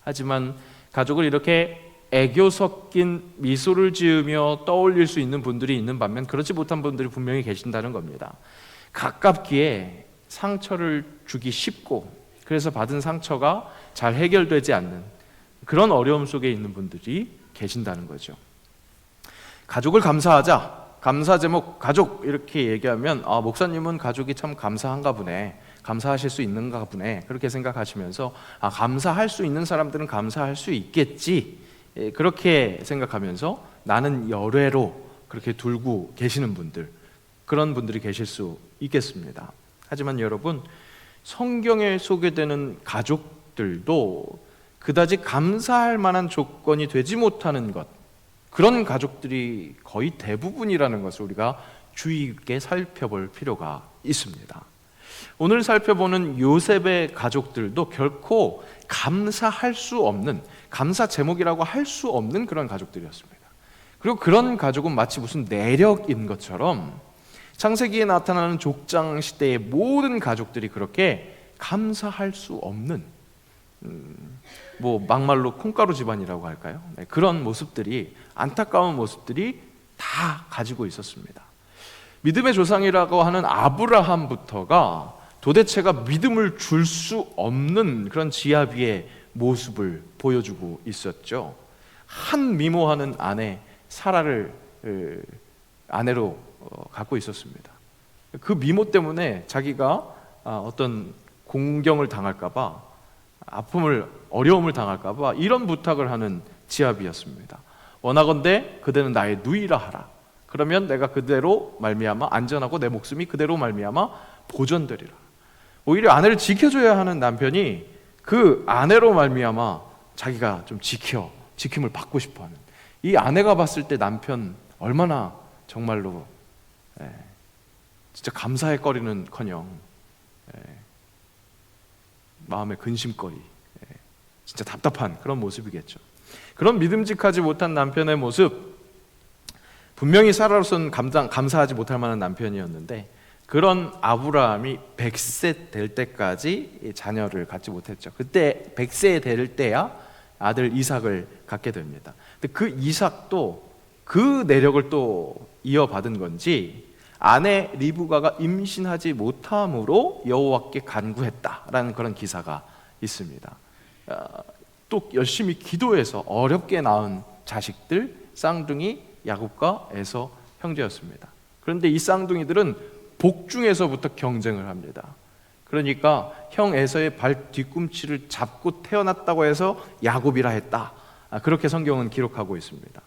하지만 가족을 이렇게 애교 섞인 미소를 지으며 떠올릴 수 있는 분들이 있는 반면 그렇지 못한 분들이 분명히 계신다는 겁니다. 가깝기에 상처를 주기 쉽고, 그래서 받은 상처가 잘 해결되지 않는 그런 어려움 속에 있는 분들이 계신다는 거죠. 가족을 감사하자, 감사 제목 가족 이렇게 얘기하면 목사님은 가족이 참 감사한가 보네, 감사하실 수 있는가 보네, 그렇게 생각하시면서 감사할 수 있는 사람들은 감사할 수 있겠지, 그렇게 생각하면서 나는 열애로 그렇게 둘고 계시는 분들, 그런 분들이 계실 수 있겠습니다. 하지만 여러분, 성경에 소개되는 가족들도 그다지 감사할 만한 조건이 되지 못하는 것, 그런 가족들이 거의 대부분이라는 것을 우리가 주의 있게 살펴볼 필요가 있습니다. 오늘 살펴보는 요셉의 가족들도 결코 감사할 수 없는, 감사 제목이라고 할 수 없는 그런 가족들이었습니다. 그리고 그런 가족은 마치 무슨 내력인 것처럼 창세기에 나타나는 족장 시대의 모든 가족들이 그렇게 감사할 수 없는, 막말로 콩가루 집안이라고 할까요? 그런 모습들이, 안타까운 모습들이 다 가지고 있었습니다. 믿음의 조상이라고 하는 아브라함부터가 도대체가 믿음을 줄 수 없는 그런 지아비의 모습을 보여주고 있었죠. 한 미모하는 아내 사라를 아내로 갖고 있었습니다. 그 미모 때문에 자기가 어떤 공경을 당할까봐, 어려움을 당할까봐 이런 부탁을 하는 지아비였습니다. 원하건대 그대는 나의 누이라 하라. 그러면 내가 그대로 말미암아 안전하고 내 목숨이 그대로 말미암아 보존되리라. 오히려 아내를 지켜줘야 하는 남편이 그 아내로 말미암아 자기가 좀 지킴을 받고 싶어하는, 이 아내가 봤을 때 남편 얼마나 정말로 진짜 감사의 거리는커녕 마음의 근심거리, 진짜 답답한 그런 모습이겠죠. 그런 믿음직하지 못한 남편의 모습, 분명히 사라로서는 감사하지 못할 만한 남편이었는데 그런 아브라함이 100세 될 때까지 자녀를 갖지 못했죠. 그때 100세 될 때야 아들 이삭을 갖게 됩니다. 근데 그 이삭도 그 내력을 또 이어받은 건지 아내 리브가가 임신하지 못함으로 여호와께 간구했다라는 그런 기사가 있습니다. 또 열심히 기도해서 어렵게 낳은 자식들 쌍둥이 야곱과 에서 형제였습니다. 그런데 이 쌍둥이들은 복중에서부터 경쟁을 합니다. 그러니까 형 에서의 발 뒤꿈치를 잡고 태어났다고 해서 야곱이라 했다, 그렇게 성경은 기록하고 있습니다.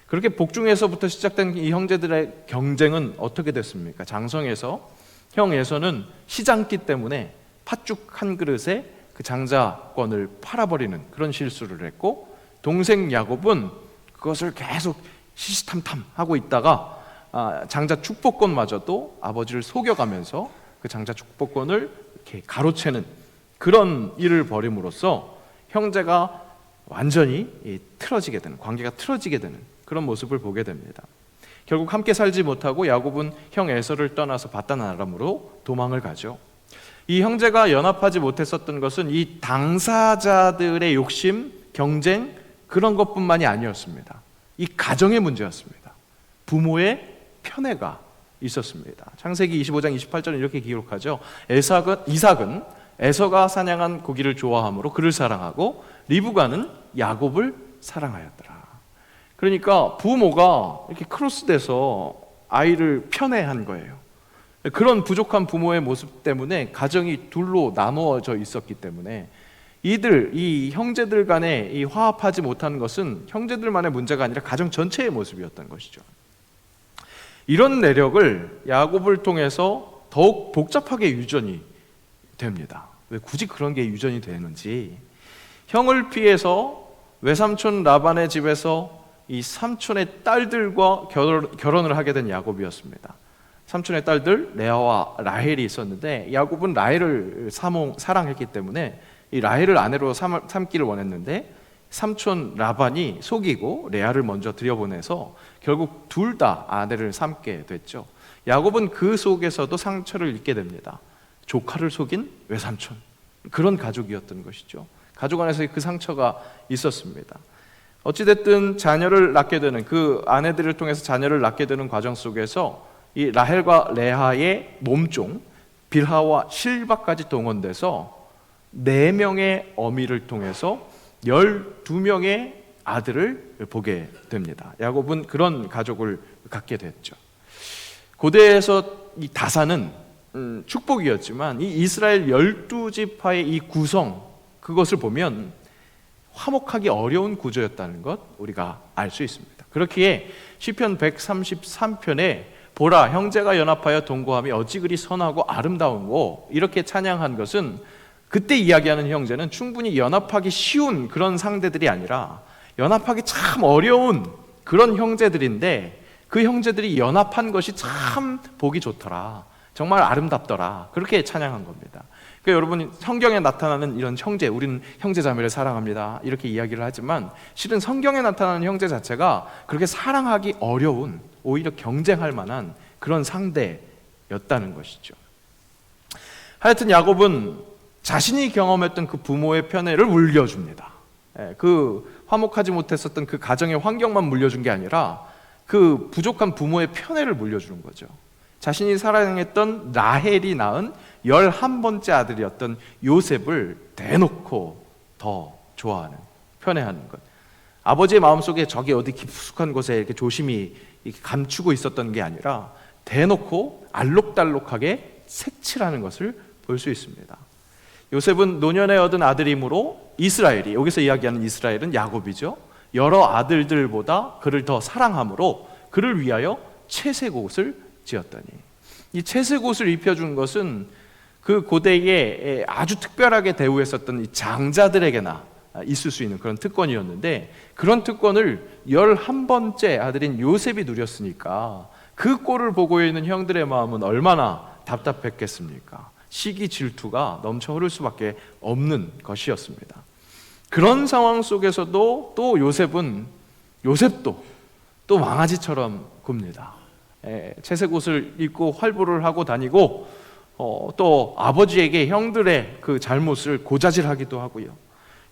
그렇게 복중에서부터 시작된 이 형제들의 경쟁은 어떻게 됐습니까? 장성에서 형 에서는 시장기 때문에 팥죽 한 그릇에 그 장자권을 팔아버리는 그런 실수를 했고, 동생 야곱은 그것을 계속 시시탐탐하고 있다가 장자 축복권마저도 아버지를 속여가면서 그 장자 축복권을 이렇게 가로채는 그런 일을 벌임으로써 형제가 완전히 틀어지게 되는, 관계가 틀어지게 되는 그런 모습을 보게 됩니다. 결국 함께 살지 못하고 야곱은 형 에서를 떠나서 바단 아람으로 도망을 가죠. 이 형제가 연합하지 못했었던 것은 이 당사자들의 욕심, 경쟁, 그런 것뿐만이 아니었습니다. 이 가정의 문제였습니다. 부모의 편애가 있었습니다. 창세기 25장 28절은 이렇게 기록하죠. 이삭은 에서가 사냥한 고기를 좋아함으로 그를 사랑하고 리브가는 야곱을 사랑하였더라. 그러니까 부모가 이렇게 크로스돼서 아이를 편애한 거예요. 그런 부족한 부모의 모습 때문에 가정이 둘로 나누어져 있었기 때문에 이 형제들 간에 이 화합하지 못하는 것은 형제들만의 문제가 아니라 가정 전체의 모습이었던 것이죠. 이런 내력을 야곱을 통해서 더욱 복잡하게 유전이 됩니다. 왜 굳이 그런 게 유전이 되는지, 형을 피해서 외삼촌 라반의 집에서 이 삼촌의 딸들과 결혼을 하게 된 야곱이었습니다. 삼촌의 딸들 레아와 라헬이 있었는데 야곱은 라헬을 사랑했기 때문에 이 라헬을 아내로 삼기를 원했는데 삼촌 라반이 속이고 레아를 먼저 들여보내서 결국 둘 다 아내를 삼게 됐죠. 야곱은 그 속에서도 상처를 입게 됩니다. 조카를 속인 외삼촌, 그런 가족이었던 것이죠. 가족 안에서 그 상처가 있었습니다. 어찌됐든 자녀를 낳게 되는, 그 아내들을 통해서 자녀를 낳게 되는 과정 속에서 이 라헬과 레아의 몸종 빌하와 실바까지 동원돼서 4명의 어미를 통해서 12명의 아들을 보게 됩니다. 야곱은 그런 가족을 갖게 됐죠. 고대에서 이 다산은 축복이었지만 이 이스라엘 12지파의 이 구성, 그것을 보면 화목하기 어려운 구조였다는 것 우리가 알 수 있습니다. 그렇기에 시편 133편에 보라, 형제가 연합하여 동거함이 어찌 그리 선하고 아름다운고, 이렇게 찬양한 것은 그때 이야기하는 형제는 충분히 연합하기 쉬운 그런 상대들이 아니라 연합하기 참 어려운 그런 형제들인데, 그 형제들이 연합한 것이 참 보기 좋더라, 정말 아름답더라, 그렇게 찬양한 겁니다. 그러니까 여러분, 성경에 나타나는 이런 형제, 우리는 형제자매를 사랑합니다 이렇게 이야기를 하지만 실은 성경에 나타나는 형제 자체가 그렇게 사랑하기 어려운, 오히려 경쟁할 만한 그런 상대였다는 것이죠. 하여튼 야곱은 자신이 경험했던 그 부모의 편애를 물려줍니다. 그 화목하지 못했었던 그 가정의 환경만 물려준 게 아니라 그 부족한 부모의 편애를 물려주는 거죠. 자신이 사랑했던 라헬이 낳은 11번째 아들이었던 요셉을 대놓고 더 좋아하는, 편애하는 것. 아버지의 마음속에 저기 어디 깊숙한 곳에 이렇게 조심히 이렇게 감추고 있었던 게 아니라 대놓고 알록달록하게 색칠하는 것을 볼 수 있습니다. 요셉은 노년에 얻은 아들이므로 이스라엘이, 여기서 이야기하는 이스라엘은 야곱이죠. 여러 아들들보다 그를 더 사랑함으로 그를 위하여 채색 옷을 지었더니, 이 채색 옷을 입혀준 것은 그 고대에 아주 특별하게 대우했었던 이 장자들에게나 있을 수 있는 그런 특권이었는데, 그런 특권을 11번째 아들인 요셉이 누렸으니까 그 꼴을 보고 있는 형들의 마음은 얼마나 답답했겠습니까? 시기 질투가 넘쳐 흐를 수밖에 없는 것이었습니다. 그런 상황 속에서도 또 요셉도 또 망아지처럼 굽니다. 채색 옷을 입고 활보를 하고 다니고, 또 아버지에게 형들의 그 잘못을 고자질하기도 하고요.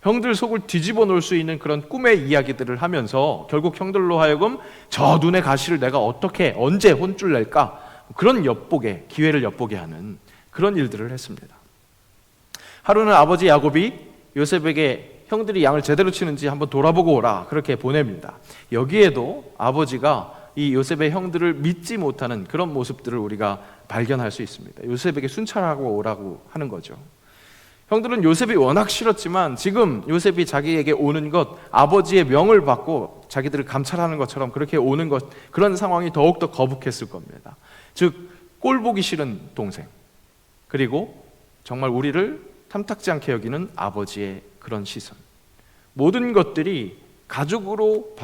형들 속을 뒤집어 놓을 수 있는 그런 꿈의 이야기들을 하면서 결국 형들로 하여금 저 눈의 가시를 내가 어떻게 언제 혼쭐 낼까, 그런 기회를 엿보게 하는 그런 일들을 했습니다. 하루는 아버지 야곱이 요셉에게 형들이 양을 제대로 치는지 한번 돌아보고 오라, 그렇게 보냅니다. 여기에도 아버지가 이 요셉의 형들을 믿지 못하는 그런 모습들을 우리가 발견할 수 있습니다. 요셉에게 순찰하고 오라고 하는 거죠. 형들은 요셉이 워낙 싫었지만 지금 요셉이 자기에게 오는 것, 아버지의 명을 받고 자기들을 감찰하는 것처럼 그렇게 오는 것, 그런 상황이 더욱더 거북했을 겁니다. 즉, 꼴 보기 싫은 동생, 그리고 정말 우리를 탐탁지 않게 여기는 아버지의 그런 시선, 모든 것들이 가족으로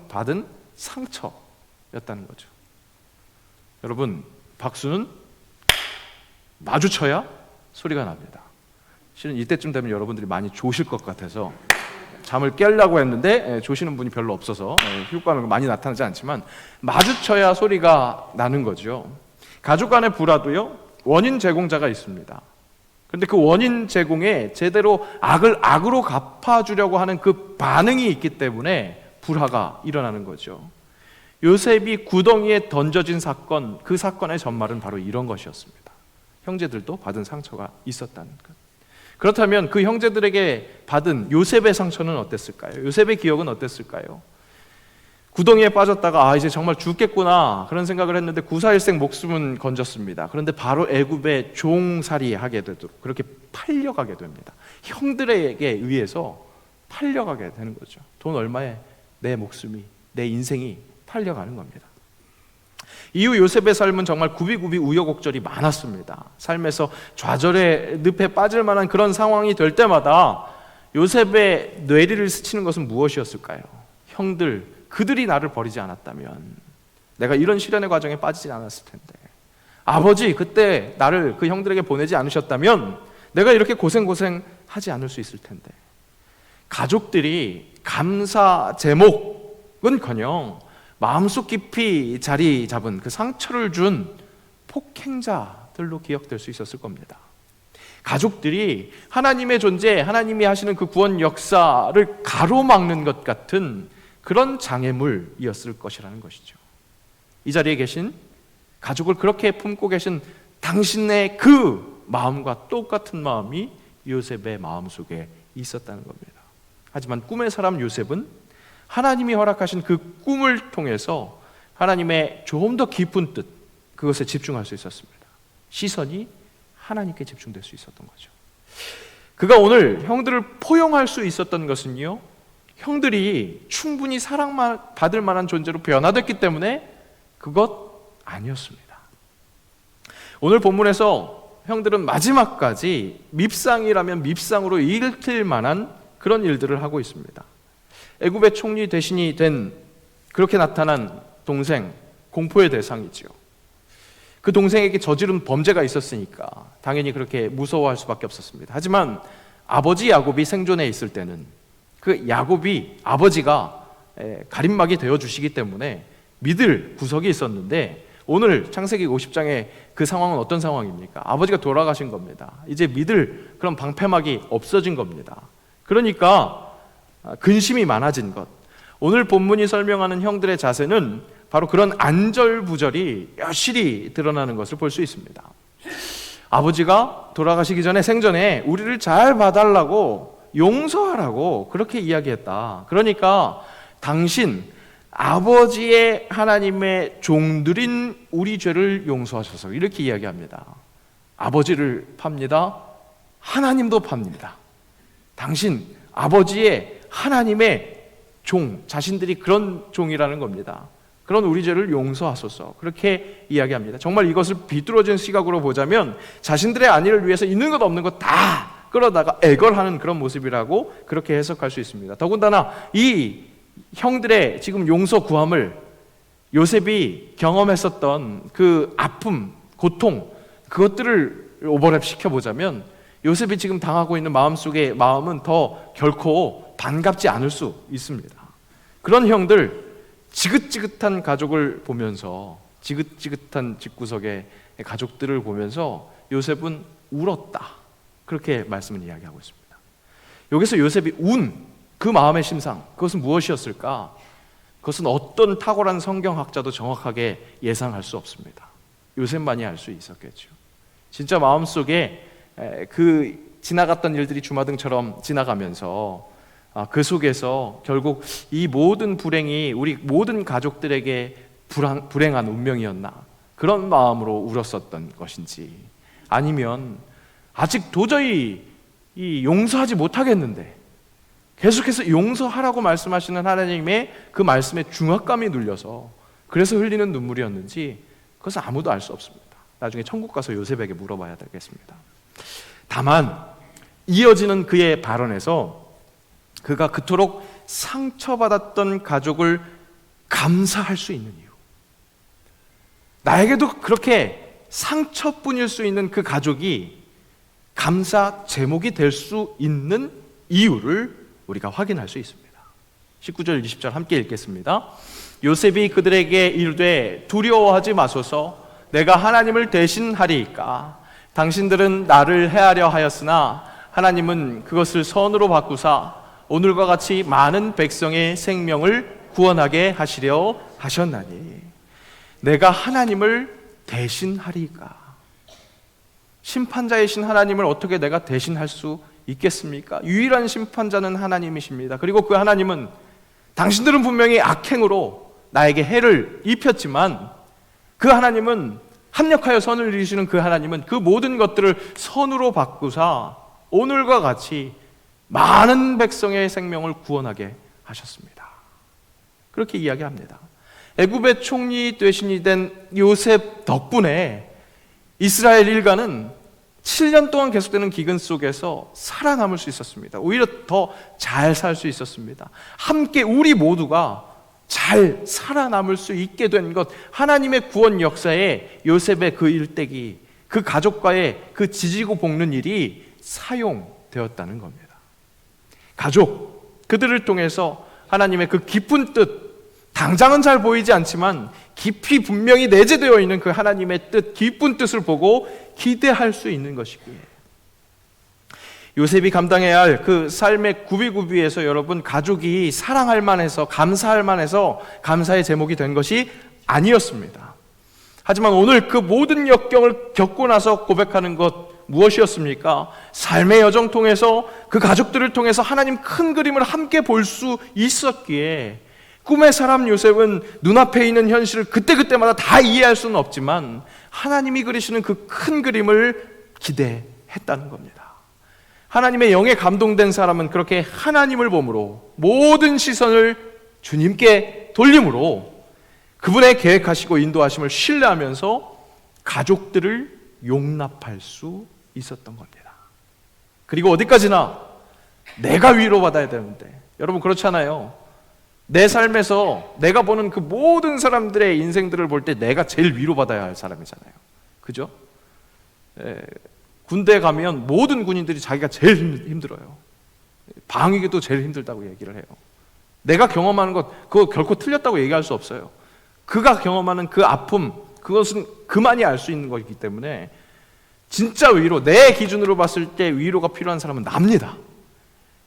받은 상처였다는 거죠. 여러분, 박수는 마주쳐야 소리가 납니다. 실은 이때쯤 되면 여러분들이 많이 조실 것 같아서 잠을 깨려고 했는데 조시는 분이 별로 없어서 효과는 많이 나타나지 않지만 마주쳐야 소리가 나는 거죠. 가족 간의 불화도요, 원인 제공자가 있습니다. 그런데 그 원인 제공에 제대로 악을 악으로 갚아주려고 하는 그 반응이 있기 때문에 불화가 일어나는 거죠. 요셉이 구덩이에 던져진 사건, 그 사건의 전말은 바로 이런 것이었습니다. 형제들도 받은 상처가 있었다는 것. 그렇다면 그 형제들에게 받은 요셉의 상처는 어땠을까요? 요셉의 기억은 어땠을까요? 구덩이에 빠졌다가 이제 정말 죽겠구나, 그런 생각을 했는데 구사일생 목숨은 건졌습니다. 그런데 바로 애굽에 종살이하게 되도록 그렇게 팔려가게 됩니다. 형들에게 의해서 팔려가게 되는 거죠. 돈 얼마에 내 목숨이, 내 인생이 팔려가는 겁니다. 이후 요셉의 삶은 정말 굽이굽이 우여곡절이 많았습니다. 삶에서 좌절의 늪에 빠질 만한 그런 상황이 될 때마다 요셉의 뇌리를 스치는 것은 무엇이었을까요? 형들, 그들이 나를 버리지 않았다면 내가 이런 시련의 과정에 빠지지 않았을 텐데, 아버지, 그때 나를 그 형들에게 보내지 않으셨다면 내가 이렇게 고생하지 않을 수 있을 텐데. 가족들이 감사 제목은커녕 마음속 깊이 자리 잡은 그 상처를 준 폭행자들로 기억될 수 있었을 겁니다. 가족들이 하나님의 존재, 하나님이 하시는 그 구원 역사를 가로막는 것 같은 그런 장애물이었을 것이라는 것이죠. 이 자리에 계신, 가족을 그렇게 품고 계신 당신의 그 마음과 똑같은 마음이 요셉의 마음속에 있었다는 겁니다. 하지만 꿈의 사람 요셉은 하나님이 허락하신 그 꿈을 통해서 하나님의 조금 더 깊은 뜻, 그것에 집중할 수 있었습니다. 시선이 하나님께 집중될 수 있었던 거죠. 그가 오늘 형들을 포용할 수 있었던 것은요, 형들이 충분히 사랑받을 만한 존재로 변화됐기 때문에 그것 아니었습니다. 오늘 본문에서 형들은 마지막까지 밉상이라면 밉상으로 읽힐 만한 그런 일들을 하고 있습니다. 애굽의 총리 대신이 된, 그렇게 나타난 동생, 공포의 대상이지요. 그 동생에게 저지른 범죄가 있었으니까 당연히 그렇게 무서워할 수밖에 없었습니다. 하지만 아버지 야곱이 생존해 있을 때는 그 야곱이, 아버지가 가림막이 되어주시기 때문에 믿을 구석이 있었는데, 오늘 창세기 50장의 그 상황은 어떤 상황입니까? 아버지가 돌아가신 겁니다. 이제 믿을 그런 방패막이 없어진 겁니다. 그러니까 근심이 많아진 것. 오늘 본문이 설명하는 형들의 자세는 바로 그런 안절부절이 여실히 드러나는 것을 볼 수 있습니다. 아버지가 돌아가시기 전에, 생전에 우리를 잘 봐달라고, 용서하라고 그렇게 이야기했다. 그러니까 당신, 아버지의 하나님의 종들인 우리 죄를 용서하셔서, 이렇게 이야기합니다. 아버지를 팝니다. 하나님도 팝니다. 당신, 아버지의 하나님의 종, 자신들이 그런 종이라는 겁니다. 그런 우리 죄를 용서하소서. 그렇게 이야기합니다. 정말 이것을 비뚤어진 시각으로 보자면 자신들의 안위를 위해서 있는 것 없는 것 다 끌어다가 애걸하는 그런 모습이라고 그렇게 해석할 수 있습니다. 더군다나 이 형들의 지금 용서 구함을 요셉이 경험했었던 그 아픔, 고통, 그것들을 오버랩 시켜보자면 요셉이 지금 당하고 있는 마음속의 마음은 더 결코 반갑지 않을 수 있습니다. 그런 형들, 지긋지긋한 가족을 보면서, 지긋지긋한 집구석의 가족들을 보면서 요셉은 울었다. 그렇게 말씀을 이야기하고 있습니다. 여기서 요셉이 운 그 마음의 심상, 그것은 무엇이었을까? 그것은 어떤 탁월한 성경학자도 정확하게 예상할 수 없습니다. 요셉만이 알 수 있었겠죠. 진짜 마음속에 그 지나갔던 일들이 주마등처럼 지나가면서 그 속에서 결국 이 모든 불행이 우리 모든 가족들에게 불행한 운명이었나, 그런 마음으로 울었었던 것인지, 아니면 아직 도저히 용서하지 못하겠는데 계속해서 용서하라고 말씀하시는 하나님의 그 말씀에 중압감이 눌려서 그래서 흘리는 눈물이었는지, 그것은 아무도 알 수 없습니다. 나중에 천국 가서 요셉에게 물어봐야 되겠습니다. 다만 이어지는 그의 발언에서 그가 그토록 상처받았던 가족을 감사할 수 있는 이유, 나에게도 그렇게 상처뿐일 수 있는 그 가족이 감사 제목이 될 수 있는 이유를 우리가 확인할 수 있습니다. 19절 20절 함께 읽겠습니다. 요셉이 그들에게 이르되 두려워하지 마소서, 내가 하나님을 대신하리이까. 당신들은 나를 해하려 하였으나 하나님은 그것을 선으로 바꾸사 오늘과 같이 많은 백성의 생명을 구원하게 하시려 하셨나니. 내가 하나님을 대신하리이까. 심판자이신 하나님을 어떻게 내가 대신할 수 있겠습니까? 유일한 심판자는 하나님이십니다. 그리고 그 하나님은, 당신들은 분명히 악행으로 나에게 해를 입혔지만 그 하나님은, 합력하여 선을 이루시는 그 하나님은 그 모든 것들을 선으로 바꾸사 오늘과 같이 많은 백성의 생명을 구원하게 하셨습니다. 그렇게 이야기합니다. 애굽의 총리 대신이 된 요셉 덕분에 이스라엘 일가는 7년 동안 계속되는 기근 속에서 살아남을 수 있었습니다. 오히려 더 잘 살 수 있었습니다. 함께 우리 모두가 잘 살아남을 수 있게 된 것, 하나님의 구원 역사에 요셉의 그 일대기, 그 가족과의 그 지지고 볶는 일이 사용되었다는 겁니다. 가족, 그들을 통해서 하나님의 그 깊은 뜻, 당장은 잘 보이지 않지만 깊이 분명히 내재되어 있는 그 하나님의 뜻, 깊은 뜻을 보고 기대할 수 있는 것이기에, 요셉이 감당해야 할 그 삶의 구비구비에서 여러분, 가족이 사랑할 만해서, 감사할 만해서 감사의 제목이 된 것이 아니었습니다. 하지만 오늘 그 모든 역경을 겪고 나서 고백하는 것 무엇이었습니까? 삶의 여정 통해서, 그 가족들을 통해서 하나님 큰 그림을 함께 볼 수 있었기에, 꿈의 사람 요셉은 눈앞에 있는 현실을 그때그때마다 다 이해할 수는 없지만 하나님이 그리시는 그 큰 그림을 기대했다는 겁니다. 하나님의 영에 감동된 사람은 그렇게 하나님을 보므로, 모든 시선을 주님께 돌림으로 그분의 계획하시고 인도하심을 신뢰하면서 가족들을 용납할 수 있었던 겁니다. 그리고 어디까지나 내가 위로받아야 되는데, 여러분 그렇잖아요. 내 삶에서 내가 보는 그 모든 사람들의 인생들을 볼 때 내가 제일 위로받아야 할 사람이잖아요. 그죠? 군대에 가면 모든 군인들이 자기가 제일 힘들어요. 방위기도 제일 힘들다고 얘기를 해요. 내가 경험하는 것, 그거 결코 틀렸다고 얘기할 수 없어요. 그가 경험하는 그 아픔, 그것은 그만이 알 수 있는 것이기 때문에 진짜 위로, 내 기준으로 봤을 때 위로가 필요한 사람은 납니다.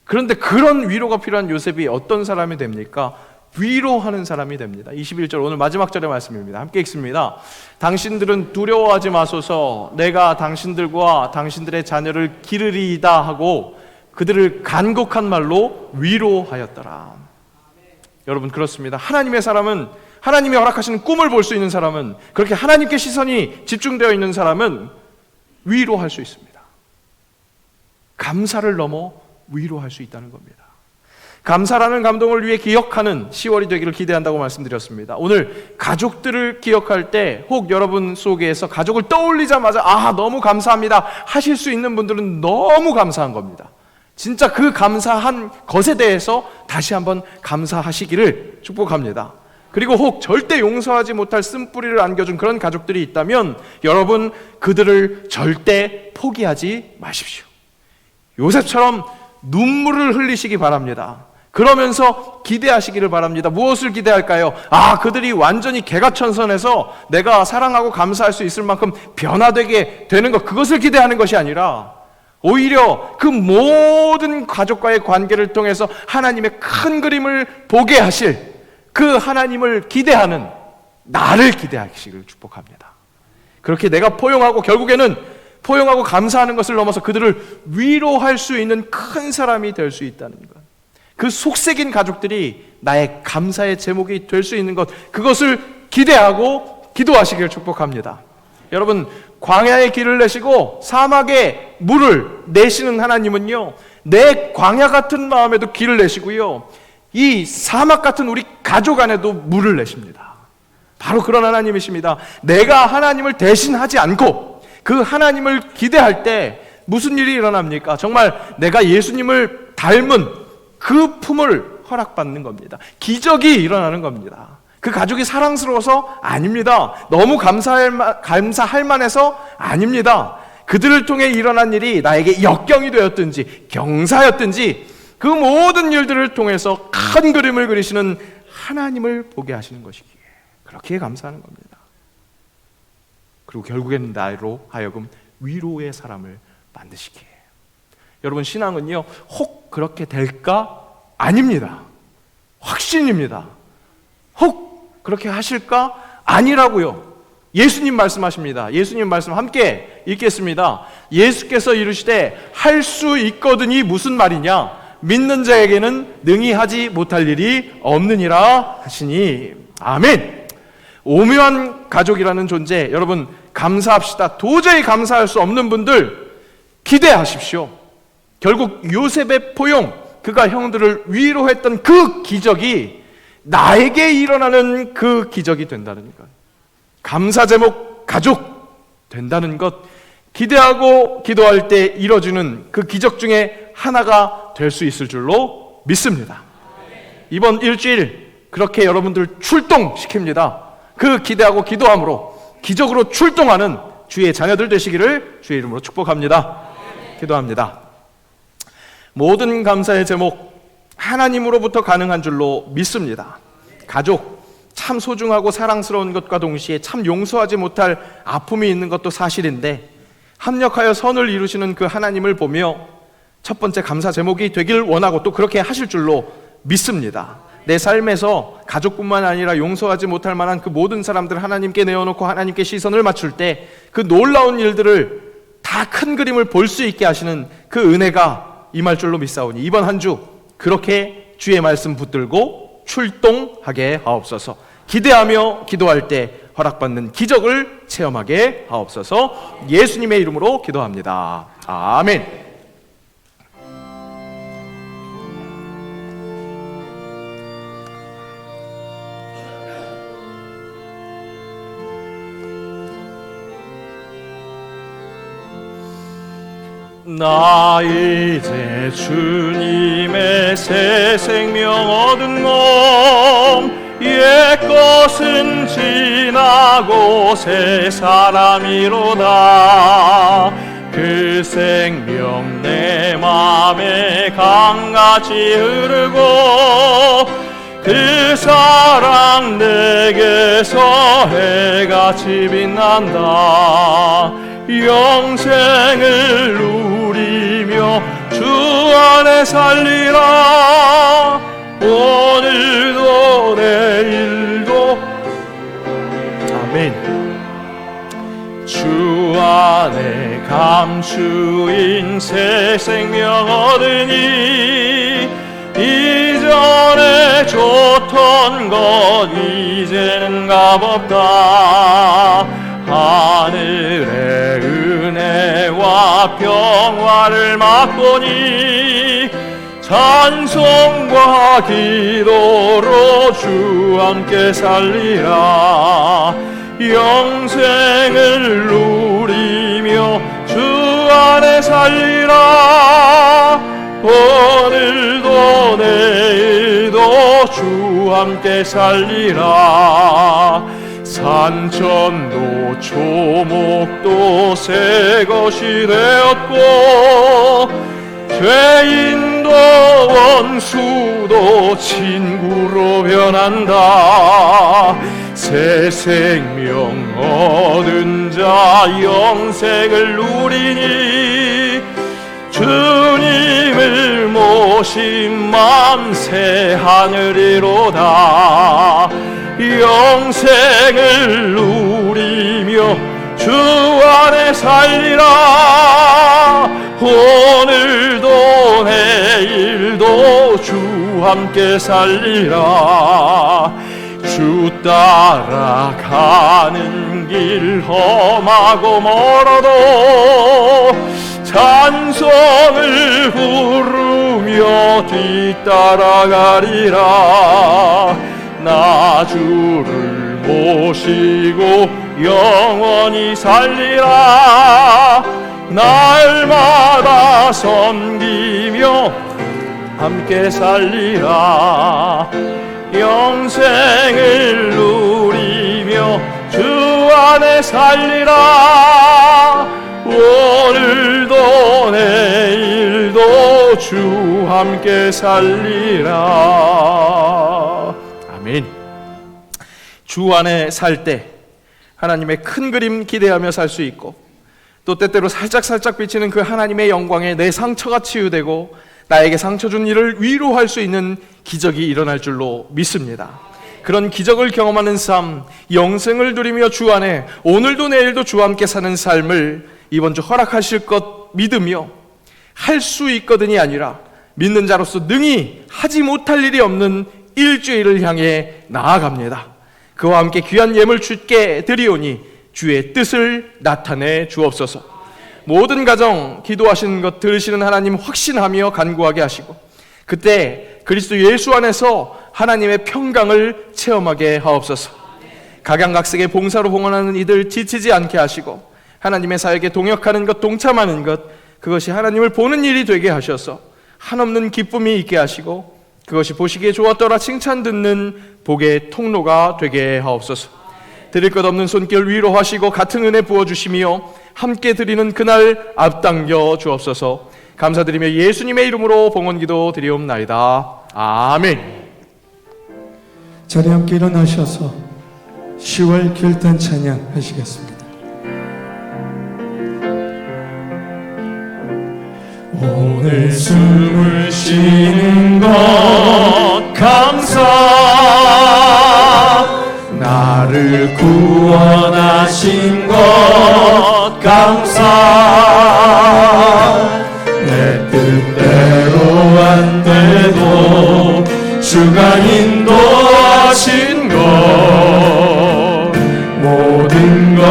그런데 그런 위로가 필요한 요셉이 어떤 사람이 됩니까? 위로하는 사람이 됩니다. 21절, 오늘 마지막 절의 말씀입니다. 함께 읽습니다. 당신들은 두려워하지 마소서, 내가 당신들과 당신들의 자녀를 기르리이다 하고 그들을 간곡한 말로 위로하였더라. 여러분 그렇습니다. 하나님의 사람은, 하나님이 허락하시는 꿈을 볼 수 있는 사람은, 그렇게 하나님께 시선이 집중되어 있는 사람은 위로할 수 있습니다. 감사를 넘어 위로할 수 있다는 겁니다. 감사라는 감동을 위해 기억하는 10월이 되기를 기대한다고 말씀드렸습니다. 오늘 가족들을 기억할 때 혹 여러분 속에서 가족을 떠올리자마자 너무 감사합니다 하실 수 있는 분들은 너무 감사한 겁니다. 진짜 그 감사한 것에 대해서 다시 한번 감사하시기를 축복합니다. 그리고 혹 절대 용서하지 못할 쓴뿌리를 안겨준 그런 가족들이 있다면 여러분 그들을 절대 포기하지 마십시오. 요셉처럼 눈물을 흘리시기 바랍니다. 그러면서 기대하시기를 바랍니다. 무엇을 기대할까요? 그들이 완전히 개가천선해서 내가 사랑하고 감사할 수 있을 만큼 변화되게 되는 것, 그것을 기대하는 것이 아니라 오히려 그 모든 가족과의 관계를 통해서 하나님의 큰 그림을 보게 하실 그 하나님을 기대하는 나를 기대하시기를 축복합니다. 그렇게 내가 포용하고 결국에는 포용하고 감사하는 것을 넘어서 그들을 위로할 수 있는 큰 사람이 될 수 있다는 것, 그 속색인 가족들이 나의 감사의 제목이 될 수 있는 것, 그것을 기대하고 기도하시기를 축복합니다. 여러분, 광야에 길을 내시고 사막에 물을 내시는 하나님은요, 내 광야 같은 마음에도 길을 내시고요, 이 사막 같은 우리 가족 안에도 물을 내십니다. 바로 그런 하나님이십니다. 내가 하나님을 대신하지 않고 그 하나님을 기대할 때 무슨 일이 일어납니까? 정말 내가 예수님을 닮은 그 품을 허락받는 겁니다. 기적이 일어나는 겁니다. 그 가족이 사랑스러워서 아닙니다. 너무 감사할 만해서 아닙니다. 그들을 통해 일어난 일이 나에게 역경이 되었든지 경사였든지 그 모든 일들을 통해서 큰 그림을 그리시는 하나님을 보게 하시는 것이기에 그렇게 감사하는 겁니다. 그리고 결국에는 나로 하여금 위로의 사람을 만드시기에. 여러분, 신앙은요, 혹 그렇게 될까? 아닙니다. 확신입니다. 혹 그렇게 하실까? 아니라고요. 예수님 말씀하십니다. 예수님 말씀 함께 읽겠습니다. 예수께서 이르시되 할 수 있거든이 무슨 말이냐? 믿는 자에게는 능히 하지 못할 일이 없느니라 하시니. 아멘. 오묘한 가족이라는 존재, 여러분 감사합시다. 도저히 감사할 수 없는 분들 기대하십시오. 결국 요셉의 포용, 그가 형들을 위로했던 그 기적이 나에게 일어나는 그 기적이 된다는 것, 감사 제목 가족 된다는 것, 기대하고 기도할 때 이뤄주는 그 기적 중에 하나가 될 수 있을 줄로 믿습니다. 이번 일주일 그렇게 여러분들 출동시킵니다. 그 기대하고 기도함으로 기적으로 출동하는 주의 자녀들 되시기를 주의 이름으로 축복합니다. 기도합니다. 모든 감사의 제목 하나님으로부터 가능한 줄로 믿습니다. 가족 참 소중하고 사랑스러운 것과 동시에 참 용서하지 못할 아픔이 있는 것도 사실인데 합력하여 선을 이루시는 그 하나님을 보며 첫 번째 감사 제목이 되길 원하고 또 그렇게 하실 줄로 믿습니다. 내 삶에서 가족뿐만 아니라 용서하지 못할 만한 그 모든 사람들을 하나님께 내어놓고 하나님께 시선을 맞출 때 그 놀라운 일들을 다 큰 그림을 볼 수 있게 하시는 그 은혜가 임할 줄로 믿사오니 이번 한 주 그렇게 주의 말씀 붙들고 출동하게 하옵소서. 기대하며 기도할 때 허락받는 기적을 체험하게 하옵소서. 예수님의 이름으로 기도합니다. 아멘. 나 이제 주님의 새 생명 얻은 몸, 옛 것은 지나고 새 사람이로다. 그 생명 내 맘에 강같이 흐르고 그 사랑 내게서 해같이 빛난다. 영생을 누리며 주 안에 살리라. 오늘도 내일도 아멘. 주 안에 감추인 새 생명 얻으니 이전에 좋던 것 이제는 값없다. 하늘의 은혜와 평화를 맛보니 찬송과 기도로 주 함께 살리라. 영생을 누리며 주 안에 살리라. 오늘도 내일도 주 함께 살리라. 산천도 초목도 새 것이 되었고 죄인도 원수도 친구로 변한다. 새 생명 얻은 자 영생을 누리니 주님을 모신 만세 하늘이로다. 영생을 누리며 주 안에 살리라. 오늘도 내일도 주 함께 살리라. 주 따라가는 길 험하고 멀어도 찬송을 부르며 뒤따라가리라. 나 주를 모시고 영원히 살리라. 날마다 섬기며 함께 살리라. 영생을 누리며 주 안에 살리라. 오늘도 내일도 주 함께 살리라. 아멘. 주 안에 살 때 하나님의 큰 그림 기대하며 살 수 있고, 또 때때로 살짝살짝 비치는 그 하나님의 영광에 내 상처가 치유되고 나에게 상처 준 일을 위로할 수 있는 기적이 일어날 줄로 믿습니다. 그런 기적을 경험하는 삶, 영생을 누리며 주 안에 오늘도 내일도 주와 함께 사는 삶을 이번 주 허락하실 것 믿으며 할 수 있거든이 아니라 믿는 자로서 능히 하지 못할 일이 없는 일주일을 향해 나아갑니다. 그와 함께 귀한 예물 주께 드리오니 주의 뜻을 나타내 주옵소서. 모든 가정 기도하시는 것 들으시는 하나님 확신하며 간구하게 하시고, 그때 그리스도 예수 안에서 하나님의 평강을 체험하게 하옵소서. 각양각색의 봉사로 봉헌하는 이들 지치지 않게 하시고, 하나님의 사역에 동역하는 것, 동참하는 것, 그것이 하나님을 보는 일이 되게 하셔서 한없는 기쁨이 있게 하시고, 그것이 보시기에 좋았더라 칭찬 듣는 복의 통로가 되게 하옵소서. 드릴 것 없는 손길 위로하시고 같은 은혜 부어주시며 함께 드리는 그날 앞당겨 주옵소서. 감사드리며 예수님의 이름으로 봉헌기도 드리옵나이다. 아멘. 자리 함께 일어나셔서 10월 결단 찬양 하시겠습니다. 오늘 숨을 쉬는 것 감사, 나를 구원하신 것 감사. 내 뜻대로 안 돼도 주가 인도하신 것, 모든 것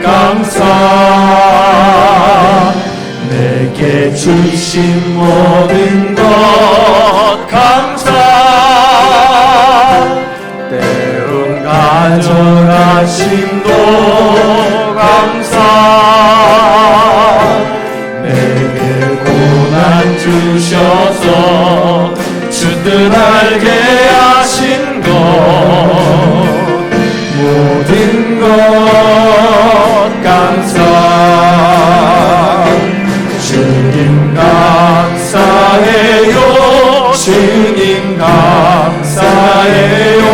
감사. 내게 주신 모든 것 감사. 때론 가져가심도 감사. 내게 고난 주셔서 주 뜻 알게 하신 것, 모든 것 감사. 주님 감사해요, 주님 감사해요.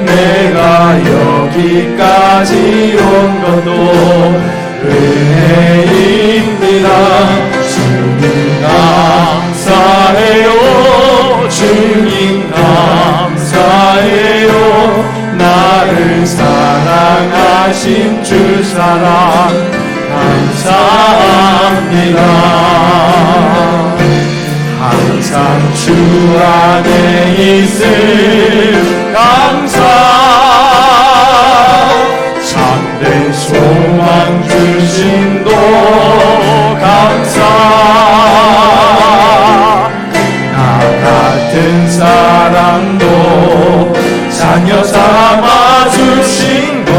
내가 여기까지 온 것도 은혜입니다. 주님 감사해요, 주님 감사해요. 나를 사랑하신 주 사랑 감사합니다. 항상 주 안에 있을 감사. 참된 소망 주신도 감사. 자녀 삼아 주신 것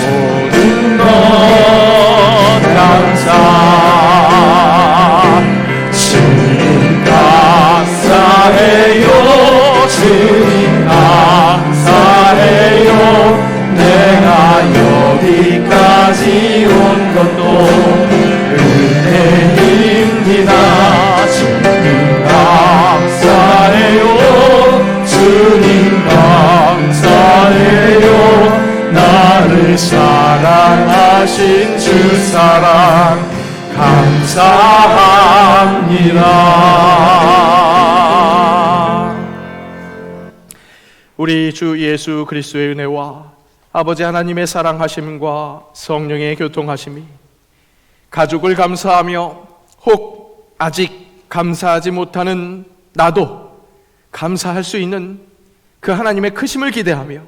모든 것 감사 주님 감사해요 주님 감사해요 내가 여기까지 온 것도 은혜입니다 주님 감사해요 주님 감사해요 나를 사랑하신 주 사랑 감사합니다. 우리 주 예수 그리스도의 은혜와 아버지 하나님의 사랑하심과 성령의 교통하심이 가족을 감사하며 혹 아직 감사하지 못하는 나도 감사할 수 있는 그 하나님의 크심을 기대하며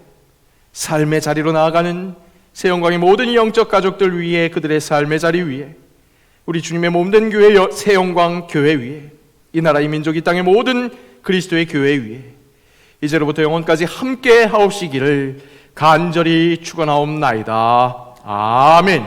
삶의 자리로 나아가는 새영광의 모든 영적 가족들 위에 그들의 삶의 자리 위에 우리 주님의 몸된 교회 새영광 교회 위에 이 나라 이 민족 이 땅의 모든 그리스도의 교회 위에 이제로부터 영원까지 함께 하옵시기를 간절히 축원하옵나이다. 아멘.